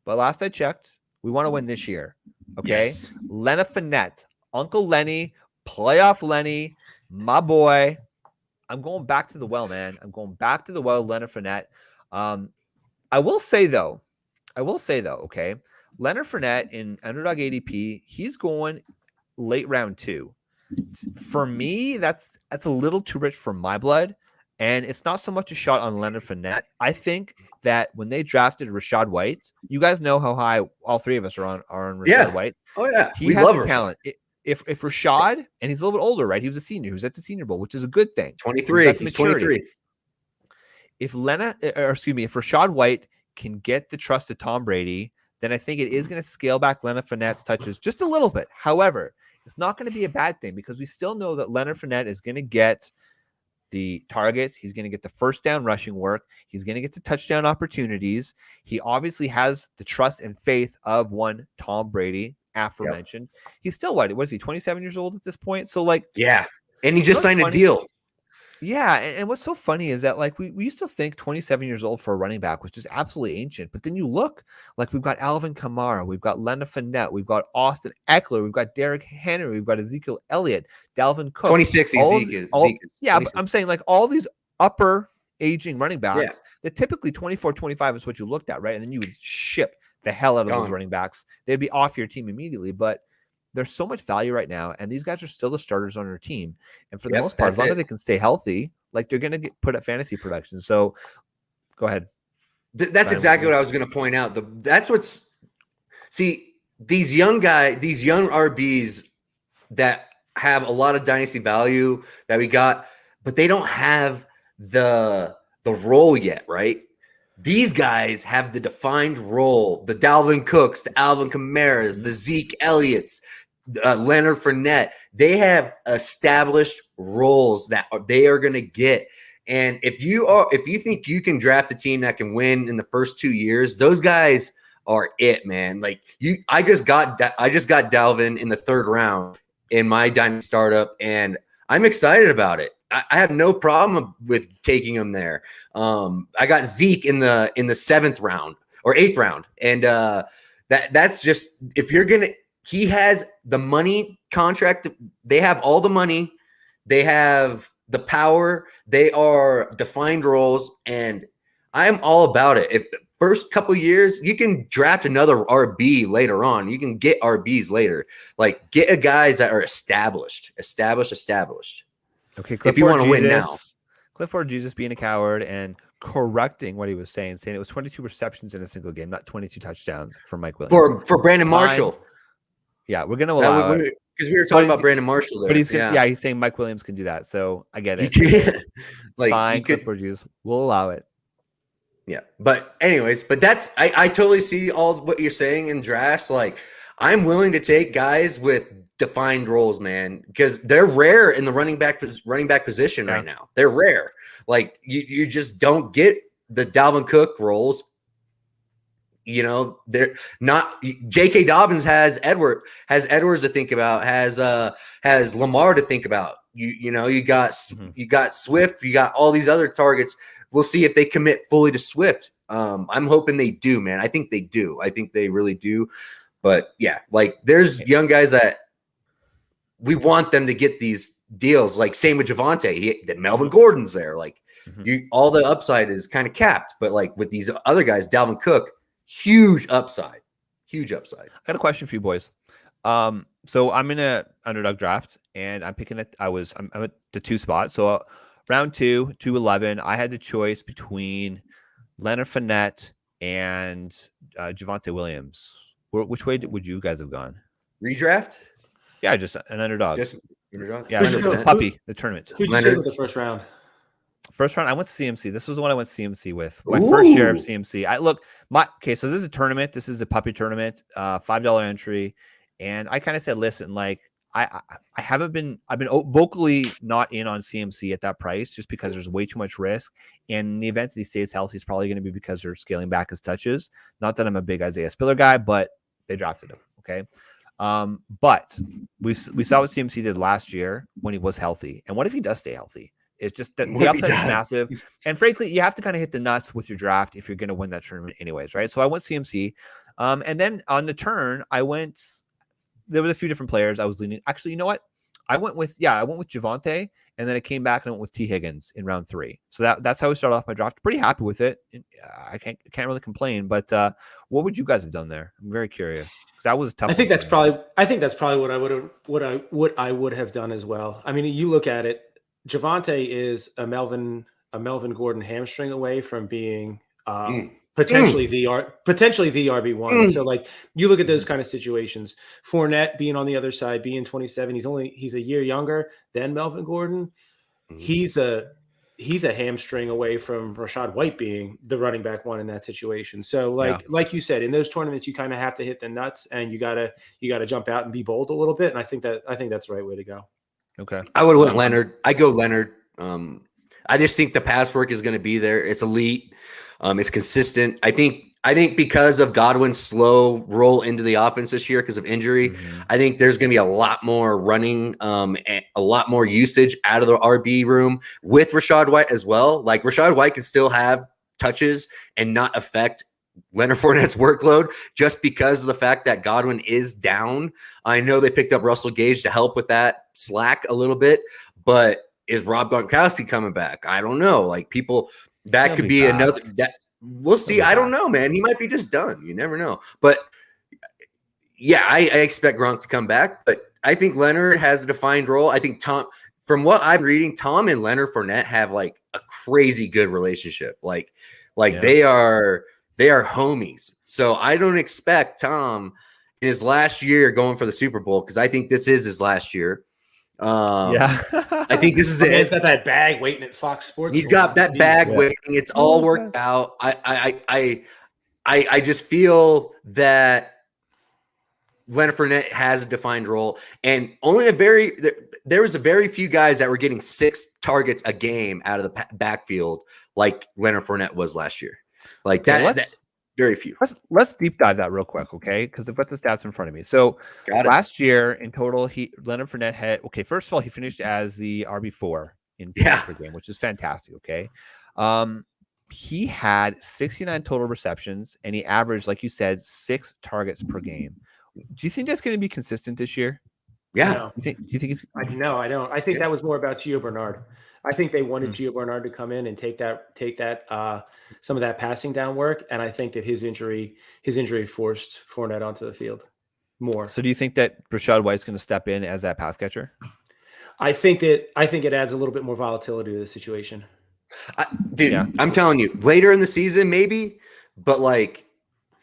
But last I checked, we want to win this year. Okay. Yes. Leonard Fournette, Uncle Lenny, playoff Lenny, my boy. I'm going back to the well, man. I'm going back to the well, Leonard Fournette. I will say though, okay, Leonard Fournette in underdog ADP, he's going late round 2. For me, that's a little too rich for my blood, and it's not so much a shot on Leonard Fournette. I think that when they drafted Rachaad White, you guys know how high all three of us are on Rachaad White. Oh yeah, he has the talent. If Rachaad, and he's a little bit older, right? He was a senior. He was at the Senior Bowl, which is a good thing. 23. He's 23. If Rachaad White can get the trust of Tom Brady, then I think it is going to scale back Leonard Fournette's touches just a little bit. However, it's not going to be a bad thing because we still know that Leonard Fournette is going to get the targets. He's going to get the first down rushing work. He's going to get the touchdown opportunities. He obviously has the trust and faith of one Tom Brady, aforementioned. Yep. He's still what is he, 27 years old at this point? So yeah. And he just signed a deal. Yeah, and what's so funny is that we used to think 27 years old for a running back was just absolutely ancient. But then you look, we've got Alvin Kamara, we've got Leonard Fournette, we've got Austin Eckler, we've got Derrick Henry, we've got Ezekiel Elliott, Dalvin Cook. 26 Ezekiel. Yeah, 26. But I'm saying all these upper aging running backs, that typically 24, 25 is what you looked at, right? And then you would ship the hell out of those running backs. They'd be off your team immediately. But there's so much value right now, and these guys are still the starters on their team. And for the most part, as long as they can stay healthy, they're going to put up fantasy production. So go ahead. That's exactly what I was going to point out. These young RBs that have a lot of dynasty value that we got, but they don't have the role yet, right? These guys have the defined role, the Dalvin Cooks, the Alvin Kamaras, the Zeke Elliott's, Leonard Fournette. They have established roles that they are going to get. And if you think you can draft a team that can win in the first 2 years, those guys are it, man. I just got Dalvin in the 3rd round in my Dynasty startup, and I'm excited about it. I have no problem with taking him there. I got Zeke in the 7th round or 8th round, and that's just if you're gonna. He has the money contract. They have all the money. They have the power. They are defined roles, and I'm all about it. If first couple of years, you can draft another RB later on. You can get RBs later. Get a guys that are established. Okay, if you want to win now. Clifford Jesus being a coward and correcting what he was saying it was 22 receptions in a single game, not 22 touchdowns for Mike Williams. For Brandon Marshall. Yeah, we're going to allow it. Because we were talking about Brandon Marshall there. But he's saying Mike Williams can do that. So I get it. Fine, Clifford Jesus. We'll allow it. Yeah. But anyways, that's I totally see all what you're saying in drafts. I'm willing to take guys with defined roles, man, because they're rare in the running back position right now. They're rare. You just don't get the Dalvin Cook roles. You know, they're not. J.K. Dobbins has Edwards to think about, has Lamar to think about. You got Swift, you got all these other targets. We'll see if they commit fully to Swift. I'm hoping they do, man. I think they do. I think they really do. But yeah, like there's young guys that we want them to get these deals. Like same with Javonte. That Melvin Gordon's there. Like all the upside is kind of capped. But like with these other guys, Dalvin Cook. Huge upside. I got a question for you boys. So I'm in a underdog draft and I'm picking it. I'm at the 2 spot. So round 2, 211, I had the choice between Leonard Fournette and Javonte Williams. Which way would you guys have gone? Redraft? Yeah, just an underdog. Just underdog? Yeah, the puppy, the tournament. Who'd you take with the first round? First round, I went CMC. This was the one I went CMC with. My first share of CMC. So this is a tournament. This is a puppy tournament, $5 entry. And I kind of said, listen, like I've been vocally not in on CMC at that price just because there's way too much risk. And in the event that he stays healthy, it's probably going to be because they're scaling back his touches. Not that I'm a big Isaiah Spiller guy, but they drafted him. Okay. But we saw what CMC did last year when he was healthy. And what if he does stay healthy? It's just that the upside is massive. And frankly, you have to kind of hit the nuts with your draft if you're going to win that tournament anyways, right? So I went CMC. And then on the turn, there was a few different players I was leaning. Actually, you know what? I went with Javonte, and then I came back and went with T. Higgins in round 3. So that's how we started off my draft. Pretty happy with it. I can't really complain. But what would you guys have done there? I'm very curious because that was a tough. I think that's probably what I would have done as well. I mean, you look at it. Javonte is a Melvin Gordon hamstring away from being potentially the RB1. So like you look at those kind of situations. Fournette being on the other side, being 27, he's a year younger than Melvin Gordon. He's a hamstring away from Rachaad White being the running back 1 in that situation. So like you said, in those tournaments, you kind of have to hit the nuts and you gotta jump out and be bold a little bit. And I think that's the right way to go. Okay. I would have went Leonard. I go Leonard. I just think the pass work is going to be there. It's elite. It's consistent. I think because of Godwin's slow roll into the offense this year because of injury, I think there's going to be a lot more running, and a lot more usage out of the RB room with Rachaad White as well. Like Rachaad White can still have touches and not affect Leonard Fournette's workload just because of the fact that Godwin is down. I know they picked up Russell Gage to help with that slack a little bit, but is Rob Gronkowski coming back? I don't know. Like that could be another that we'll see. I don't know, man. He might be just done. You never know. But yeah, I expect Gronk to come back, but I think Leonard has a defined role. I think from what I'm reading, Tom and Leonard Fournette have like a crazy good relationship. Like they are homies. So I don't expect Tom in his last year going for the Super Bowl because I think this is his last year. I think this is it. He's got that bag waiting at Fox Sports. He's got that bag waiting. It's all worked out. I just feel that Leonard Fournette has a defined role, and there was a very few guys that were getting 6 targets a game out of the backfield like Leonard Fournette was last year. Like that. Very few. Let's deep dive that real quick, okay? Because I've got the stats in front of me. So last year in total, Leonard Fournette had first of all, he finished as the RB4 in per game, which is fantastic. Okay. He had 69 total receptions and he averaged, like you said, 6 targets per game. Do you think that's going to be consistent this year? Yeah. No. Do you think he's No, I don't. I think that was more about Gio Bernard. I think they wanted Gio Bernard to come in and take that some of that passing down work, and I think that his injury forced Fournette onto the field more. So do you think that Rachaad White's going to step in as that pass catcher? I think it adds a little bit more volatility to the situation. I'm telling you, later in the season maybe, but like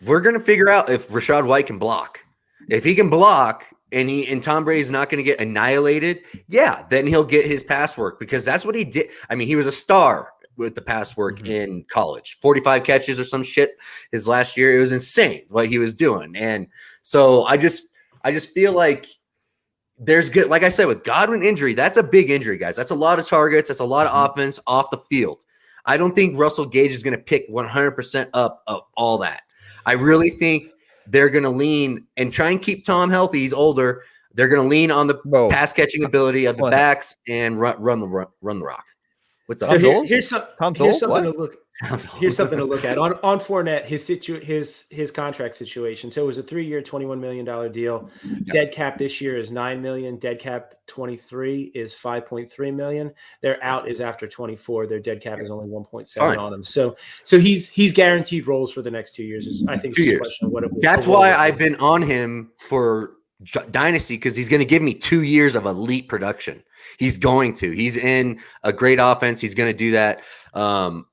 we're going to figure out if Rachaad White can block. If he can block and Tom Brady's not going to get annihilated, then he'll get his pass work because that's what he did. I mean, he was a star with the pass work in college, 45 catches or some shit his last year. It was insane what he was doing. And so I just feel like there's good, like I said, with Godwin injury, that's a big injury, guys. That's a lot of targets. That's a lot of offense off the field. I don't think Russell Gage is going to pick 100% up of all that. I really think they're going to lean and try and keep Tom healthy. He's older. They're going to lean on the pass catching ability of the backs and run the rock. What's up? So here's something to look. Here's something to look at on Fournette. His contract situation. So it was a 3-year, $21 million deal. Yep. Dead cap this year is $9 million. Dead cap 23 is $5.3 million. Their out is after 24. Their dead cap is only 1.7 on them. So he's guaranteed roles for the next 2 years. I think 2 years. That's why I've been on him for Dynasty, because he's going to give me 2 years of elite production. He's going to. He's in a great offense. He's going to do that. Tom,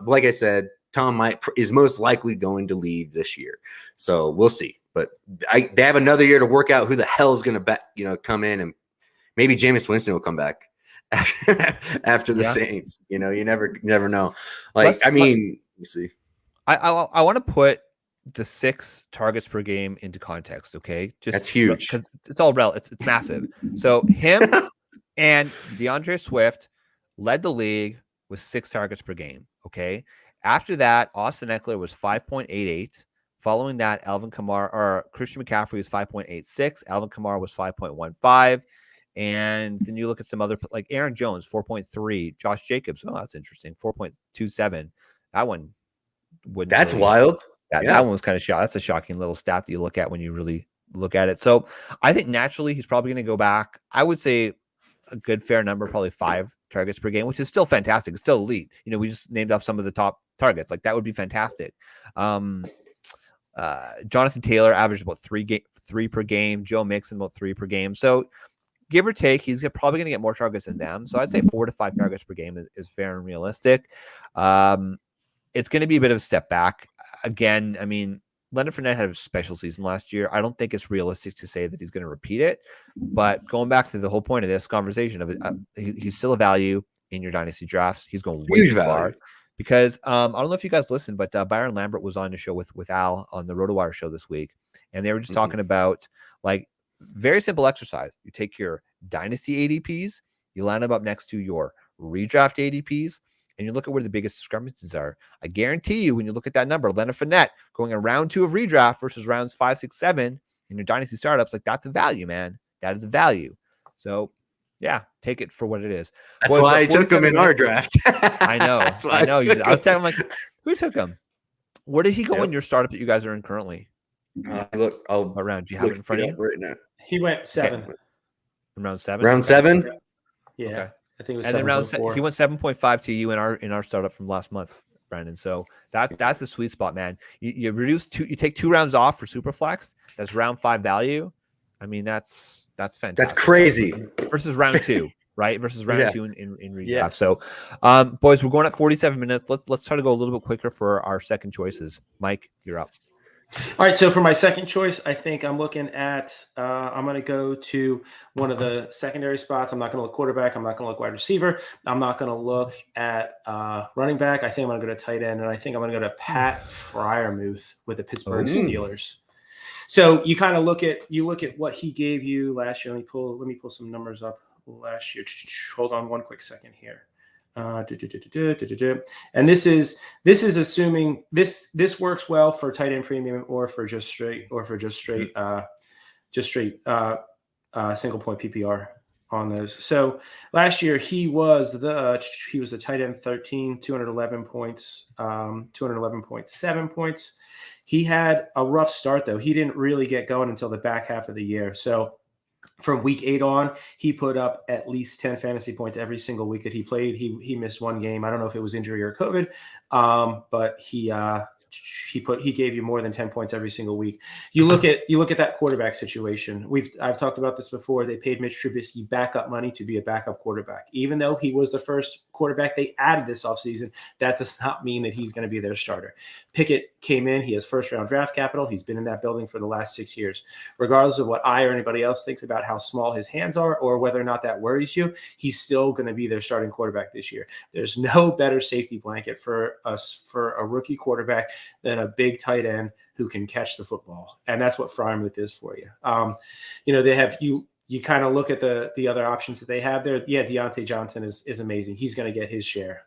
like I said, Tom is most likely going to leave this year. So we'll see. But they have another year to work out who the hell is going to come in, and maybe Jameis Winston will come back after the Saints. You never know. We'll see. I want to put the 6 targets per game into context. Okay. That's huge. Because it's all relative. It's massive. So him and DeAndre Swift led the league with 6 targets per game. Okay. After that, Austin Eckler was 5.88. Following that, Christian McCaffrey was 5.86. Alvin Kamara was 5.15. And then you look at some other, like Aaron Jones, 4.3. Josh Jacobs. Oh, that's interesting. 4.27. That one would. That's wild. That one was kind of shocking. That's a shocking little stat that you look at when you really look at it. So I think naturally he's probably going to go back. I would say a good fair number, probably 5 targets per game, which is still fantastic. It's still elite. We just named off some of the top targets. Like that would be fantastic. Jonathan Taylor averaged about 3 per game. Joe Mixon about 3 per game. So give or take, he's probably going to get more targets than them. So I'd say 4 to 5 targets per game is fair and realistic. It's going to be a bit of a step back. Again, Leonard Fournette had a special season last year. I don't think it's realistic to say that he's going to repeat it. But going back to the whole point of this conversation of it, he's still a value in your dynasty drafts. He's going way too far. Because I don't know if you guys listened, but Byron Lambert was on the show with Al on the RotoWire show this week. And they were just talking about like very simple exercise. You take your dynasty ADPs, you line them up next to your redraft ADPs, and you look at where the biggest discrepancies are. I guarantee you, when you look at that number, Leonard Fournette going in round 2 of redraft versus rounds 5, 6, 7 in your dynasty startups, like that's a value, man. That is a value. So, yeah, take it for what it is. That's why I took him in our draft. I know. I know. I was telling him, like, who took him? Where did he go in your startup that you guys are in currently? Around. Do you have it in front of you? Right now. He went 7. Okay. Round 7? Round 7? Yeah. Okay. I think it was 7.4. And then round 7, he went 7.5 to you in our startup from last month, Brandon. So that's the sweet spot, man. You take 2 rounds off for Superflex. That's round 5 value. That's fantastic. That's crazy. Versus round 2, right? Versus round 2 in redraft. Yeah. So, boys, we're going at 47 minutes. Let's try to go a little bit quicker for our second choices. Mike, you're up. All right, so for my second choice, I think I'm looking at I'm going to go to one of the secondary spots. I'm not going to look quarterback. I'm not going to look wide receiver. I'm not going to look at running back. I think I'm going to go to tight end, and I think I'm going to go to Pat Freiermuth with the Pittsburgh Steelers. So you kind of look at what he gave you last year. Let me pull some numbers up last year. Hold on one quick second here. And this is assuming this works well for tight end premium or for just straight single point PPR on those. So last year he was the tight end 13, 211 points, 211.7 points. He had a rough start though. He didn't really get going until the back half of the year. So from week 8 on, he put up at least 10 fantasy points every single week that he played. He missed one game. I don't know if it was injury or COVID, but he gave you more than 10 points every single week. You look at that quarterback situation. I've talked about this before. They paid Mitch Trubisky backup money to be a backup quarterback. Even though he was the first quarterback they added this offseason, that does not mean that he's going to be their starter. Pickett came in. He has first-round draft capital. He's been in that building for the last 6 years. Regardless of what I or anybody else thinks about how small his hands are or whether or not that worries you, he's still going to be their starting quarterback this year. There's no better safety blanket for a rookie quarterback than a big tight end who can catch the football. And that's what Freiermuth is for you. They have you kind of look at the other options that they have there. Yeah, Deontay Johnson is amazing. He's going to get his share.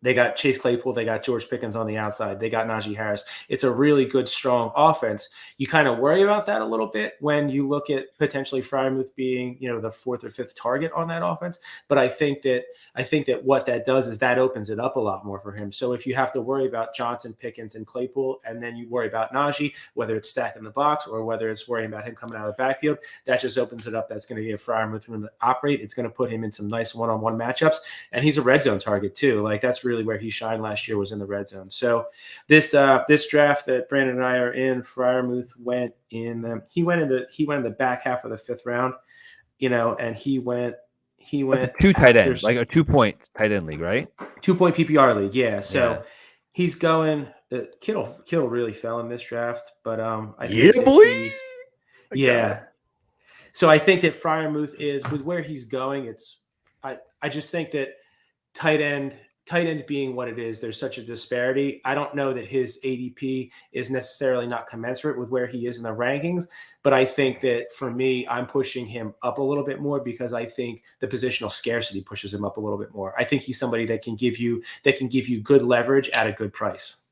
They got Chase Claypool. They got George Pickens on the outside. They got Najee Harris. It's a really good, strong offense. You kind of worry about that a little bit when you look at potentially Freiermuth being, the 4th or 5th target on that offense. But I think that what that does is that opens it up a lot more for him. So if you have to worry about Johnson, Pickens, and Claypool, and then you worry about Najee, whether it's stacking the box or whether it's worrying about him coming out of the backfield, that just opens it up. That's going to give Freiermuth room to operate. It's going to put him in some nice one-on-one matchups. And he's a red zone target too. Like that's really where he shined last year, was in the red zone. So this draft that Brandon and I are in, Freiermuth went in the back half of the 5th round, and he went a 2 tight end, like a 2-point tight end league, right? 2-point PPR league. Yeah. So he's going, Kittle really fell in this draft, but I think So I think that Freiermuth is, with where he's going, I just think that tight end being what it is, there's such a disparity. I don't know that his ADP is necessarily not commensurate with where he is in the rankings, but I think that for me, I'm pushing him up a little bit more because I think the positional scarcity pushes him up a little bit more. I think he's somebody that can give you good leverage at a good price.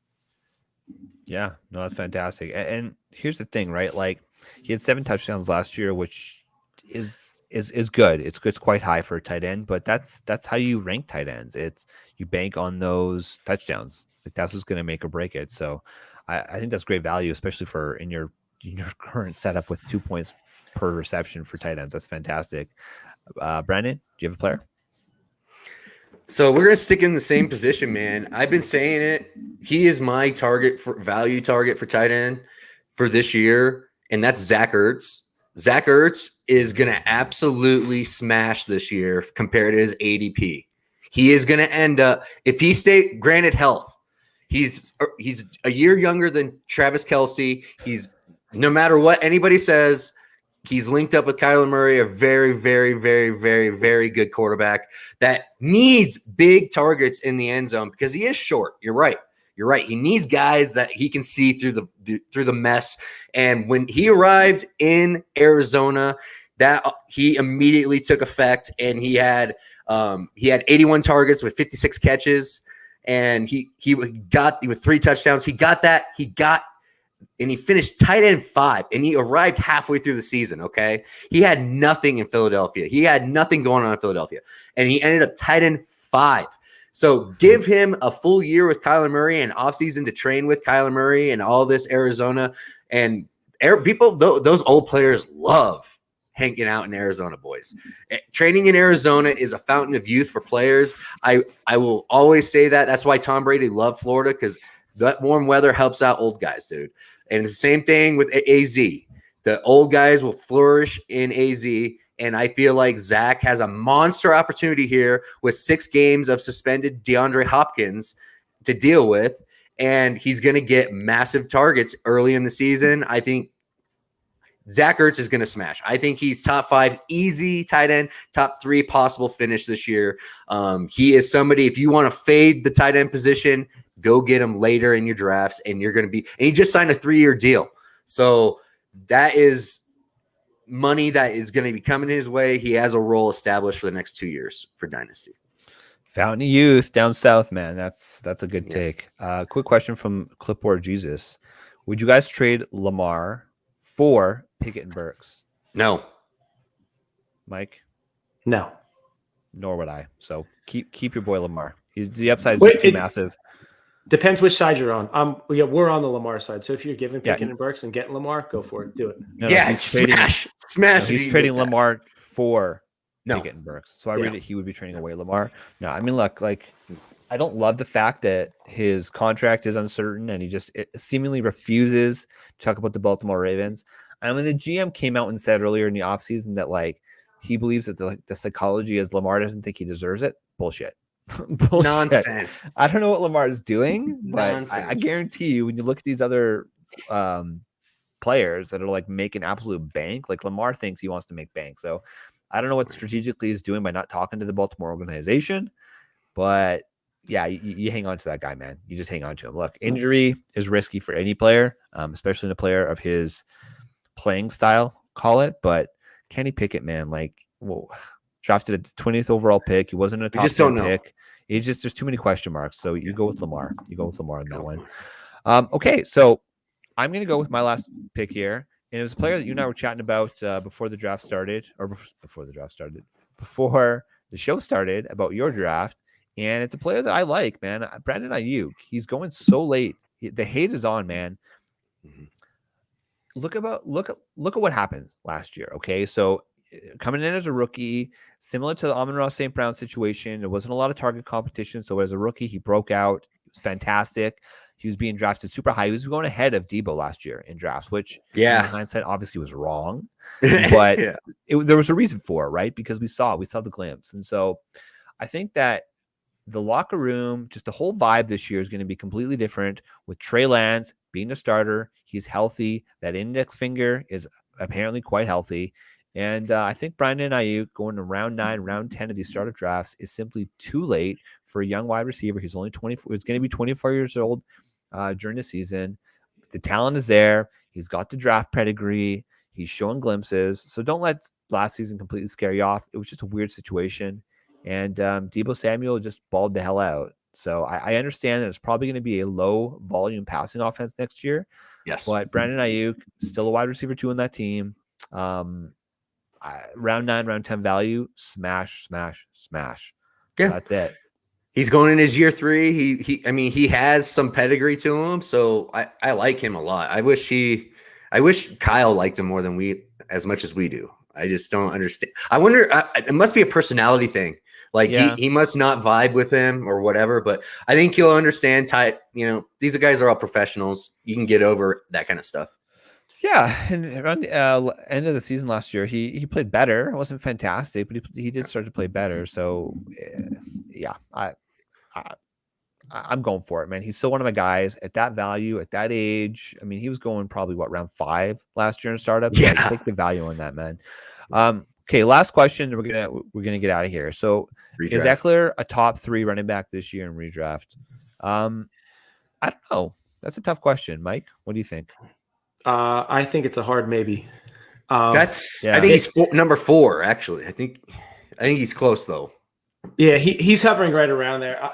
Yeah, no, that's fantastic. And here's the thing, right? Like he had 7 touchdowns last year, which is good. It's quite high for a tight end, but that's how you rank tight ends. It's you bank on those touchdowns. Like that's what's going to make or break it. So I think that's great value, especially for in your current setup with 2 points per reception for tight ends. That's fantastic. Brandon, do you have a player? So we're going to stick in the same position, man. I've been saying it. He is my value target for tight end for this year, and that's Zach Ertz. Zach Ertz is going to absolutely smash this year compared to his ADP. He is going to end up, if he stay, granted health, he's a year younger than Travis Kelce. He's, no matter what anybody says, he's linked up with Kyler Murray, a very, very, very, very, very good quarterback that needs big targets in the end zone because he is short. You're right. He needs guys that he can see through the mess. And when he arrived in Arizona, that he immediately took effect, and he had 81 targets with 56 catches, and he got with 3 touchdowns. And he finished tight end 5, and he arrived halfway through the season, okay? He had nothing in Philadelphia. He had nothing going on in Philadelphia, and he ended up tight end 5. So give him a full year with Kyler Murray and offseason to train with Kyler Murray and all this Arizona. And people, those old players love hanging out in Arizona, boys. Training in Arizona is a fountain of youth for players. I will always say that. That's why Tom Brady loved Florida, because that warm weather helps out old guys, dude. And the same thing with AZ. The old guys will flourish in AZ. And I feel like Zach has a monster opportunity here with 6 games of suspended DeAndre Hopkins to deal with. And he's going to get massive targets early in the season. I think Zach Ertz is going to smash. I think he's top 5 easy tight end, top 3 possible finish this year. He is somebody, if you want to fade the tight end position, go get him later in your drafts. And you're going to be, and he just signed a 3-year deal. So that is money that is going to be coming his way. He has a role established for the next 2 years for Dynasty. Fountain of youth down south, man. That's a good take. Quick question from Clipboard Jesus. Would you guys trade Lamar for Pickett and Burks? No. Mike? No. Nor would I. So keep your boy Lamar. The upside is too massive. Depends which side you're on. We're on the Lamar side. So if you're giving Pickett and Burks and getting Lamar, go for it. Do it. Smash. He's trading Lamar for Pickett and Burks. So I read it. He would be trading away Lamar. No, I mean, look, like I don't love the fact that his contract is uncertain and he seemingly refuses to talk about the Baltimore Ravens. I mean, the GM came out and said earlier in the offseason that like he believes that the psychology is Lamar doesn't think he deserves it. Bullshit. Nonsense. I don't know what Lamar is doing, but I guarantee you when you look at these other players that are like making absolute bank, like Lamar thinks he wants to make bank. So I don't know what strategically he's doing by not talking to the Baltimore organization, but yeah, you hang on to that guy, man. You just hang on to him. Look, injury is risky for any player, especially in a player of his playing style, call it. But Kenny Pickett, man, like, drafted a 20th overall pick. He wasn't a top 10 pick. It's just there's too many question marks. So you go with Lamar. You go with Lamar in that one. Okay, so I'm going to go with my last pick here. And it was a player that you and I were chatting about before the draft started, or before the show started about your draft. And it's a player that I like, man. Brandon Ayuk. He's going so late. The hate is on, man. Look at what happened last year. Okay, so coming in as a rookie, similar to the Amon-Ra St. Brown situation, there wasn't a lot of target competition. So as a rookie, he broke out. It was fantastic. He was being drafted super high. He was going ahead of Debo last year in drafts, which in hindsight obviously was wrong, but there was a reason for it, right? Because we saw the glimpse. And so I think that the locker room, just the whole vibe this year is going to be completely different with Trey Lance being a starter. He's healthy. That index finger is apparently quite healthy. And I think Brandon Ayuk going to round 9, round 10 of these startup drafts is simply too late for a young wide receiver. He's only 24. He's going to be 24 years old during the season. The talent is there. He's got the draft pedigree. He's showing glimpses. So don't let last season completely scare you off. It was just a weird situation. And Deebo Samuel just balled the hell out. So I understand that it's probably going to be a low volume passing offense next year. Yes. But Brandon Ayuk, still a wide receiver 2 in that team. Round 9, round 10 value, smash. Yeah, that's it. He's going in his year 3. He has some pedigree to him, so I like him a lot. I wish Kyle liked him more than as much as we do. I just don't understand. I wonder. It must be a personality thing. Like he must not vibe with him or whatever. But I think he'll understand. These guys are all professionals. You can get over that kind of stuff. Yeah, and around the end of the season last year, he played better. It wasn't fantastic, but he did start to play better. So, I'm going for it, man. He's still one of my guys at that value, at that age. I mean, he was going probably round 5 last year in startups. Yeah, so take the value on that, man. Okay, last question. We're gonna get out of here. So, redraft. Is Eckler a top 3 running back this year in redraft? I don't know. That's a tough question, Mike. What do you think? I think it's a hard maybe. I think he's number 4, actually. I think he's close though. Yeah, he's hovering right around there.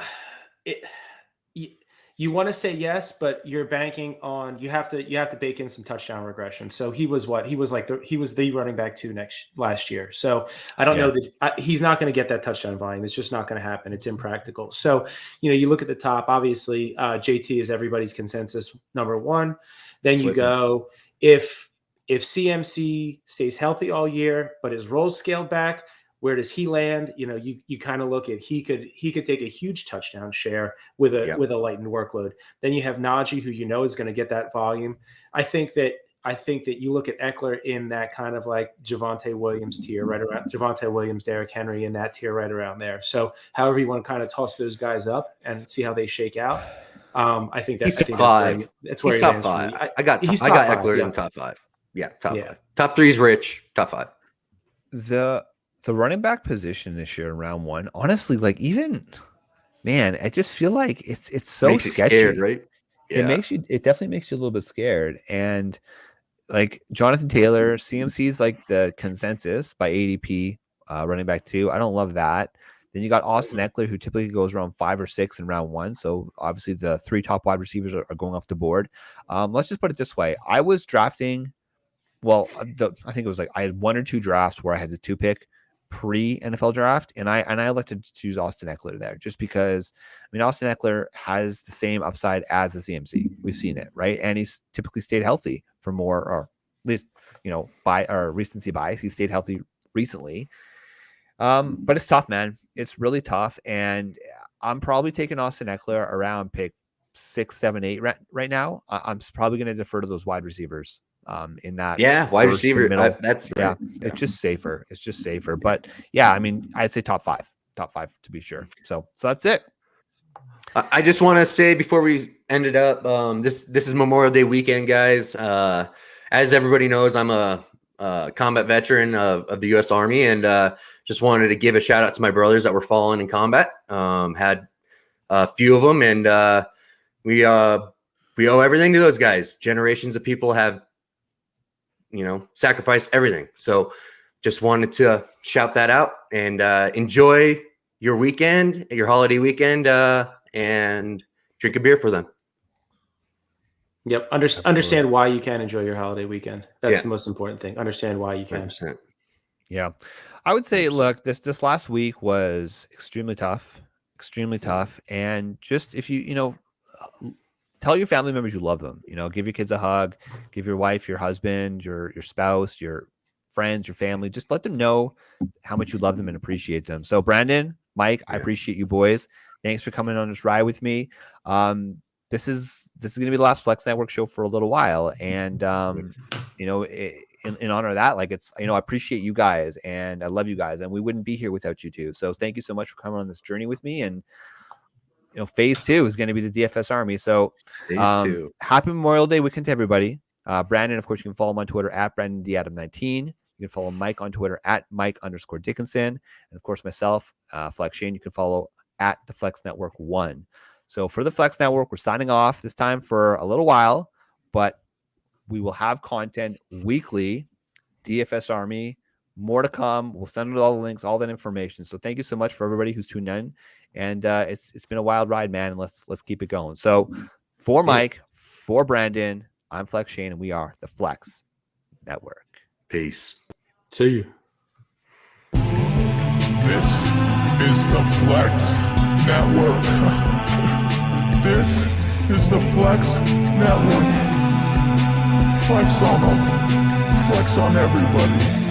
You want to say yes, but you're banking on you have to bake in some touchdown regression. So he was the running back 2 last year. So I don't know that he's not going to get that touchdown volume. It's just not going to happen. It's impractical. So you look at the top. Obviously, JT is everybody's consensus number 1. Then you go if CMC stays healthy all year, but his role's scaled back. Where does he land? You kind of look at he could take a huge touchdown share with a lightened workload. Then you have Najee, who is going to get that volume. I think that you look at Eckler in that kind of like Javonte Williams tier, right around Javonte Williams, Derrick Henry in that tier right around there. So however you want to kind of toss those guys up and see how they shake out. I think that's top 5. That's where he's top 5. I got Eckler in top 5. Yeah, top 5. Top 3 is Rich. Top 5. The running back position this year in round 1, honestly, like I just feel like it's so makes sketchy, scared, right? Yeah. It definitely makes you a little bit scared. And like Jonathan Taylor, CMC is like the consensus by ADP running back 2. I don't love that. Then you got Austin Eckler, who typically goes around 5 or 6 in round 1. So obviously the 3 top wide receivers are going off the board. Let's just put it this way. I was drafting, I think it was like I had 1 or 2 drafts where I had the 2 pick pre-NFL draft, and I elected to choose Austin Eckler there just because Austin Eckler has the same upside as the CMC. We've seen it, right? And he's typically stayed healthy for more, or at least by our recency bias, he stayed healthy recently. But it's tough, man. It's really tough, and I'm probably taking Austin Eckler around pick 6, 7, 8 right now. I'm probably going to defer to those wide receivers. In that wide receiver, that's right. It's just safer. But I'd say top 5 to be sure. So that's it. I just want to say before we end it up, this is Memorial Day weekend, guys. As everybody knows, I'm a combat veteran of the U.S. Army, and just wanted to give a shout out to my brothers that were fallen in combat. Had a few of them, and we owe everything to those guys. Generations of people have sacrifice everything. So just wanted to shout that out and enjoy your weekend, your holiday weekend, and drink a beer for them. Yep. Understand why you can enjoy your holiday weekend. That's the most important thing. Understand why you can. 100%. Yeah. I would say, look, this last week was extremely tough. And just if you tell your family members you love them, give your kids a hug, give your wife, your husband, your spouse, your friends, your family, just let them know how much you love them and appreciate them. So Brandon, Mike, I appreciate you boys. Thanks for coming on this ride with me. This is going to be the last Flex Network show for a little while. And, in honor of that, I appreciate you guys and I love you guys, and we wouldn't be here without you two. So thank you so much for coming on this journey with me. And, phase 2 is going to be the DFS Army. So phase 2. Happy Memorial Day weekend to everybody. Brandon, of course, you can follow him on Twitter at BrandonDAdam19. You can follow Mike on Twitter at Mike_Dickinson. And of course, myself, Flex Shane, you can follow at the Flex Network 1. So for the Flex Network, we're signing off this time for a little while, but we will have content weekly, DFS Army, more to come. We'll send out all the links, all that information. So thank you so much for everybody who's tuned in. And it's been a wild ride, man. And let's keep it going. So for Mike, for Brandon, I'm Flex Shane, and we are the Flex Network. Peace. See you. This is the Flex Network. This is the Flex Network. Flex on them. Flex on everybody.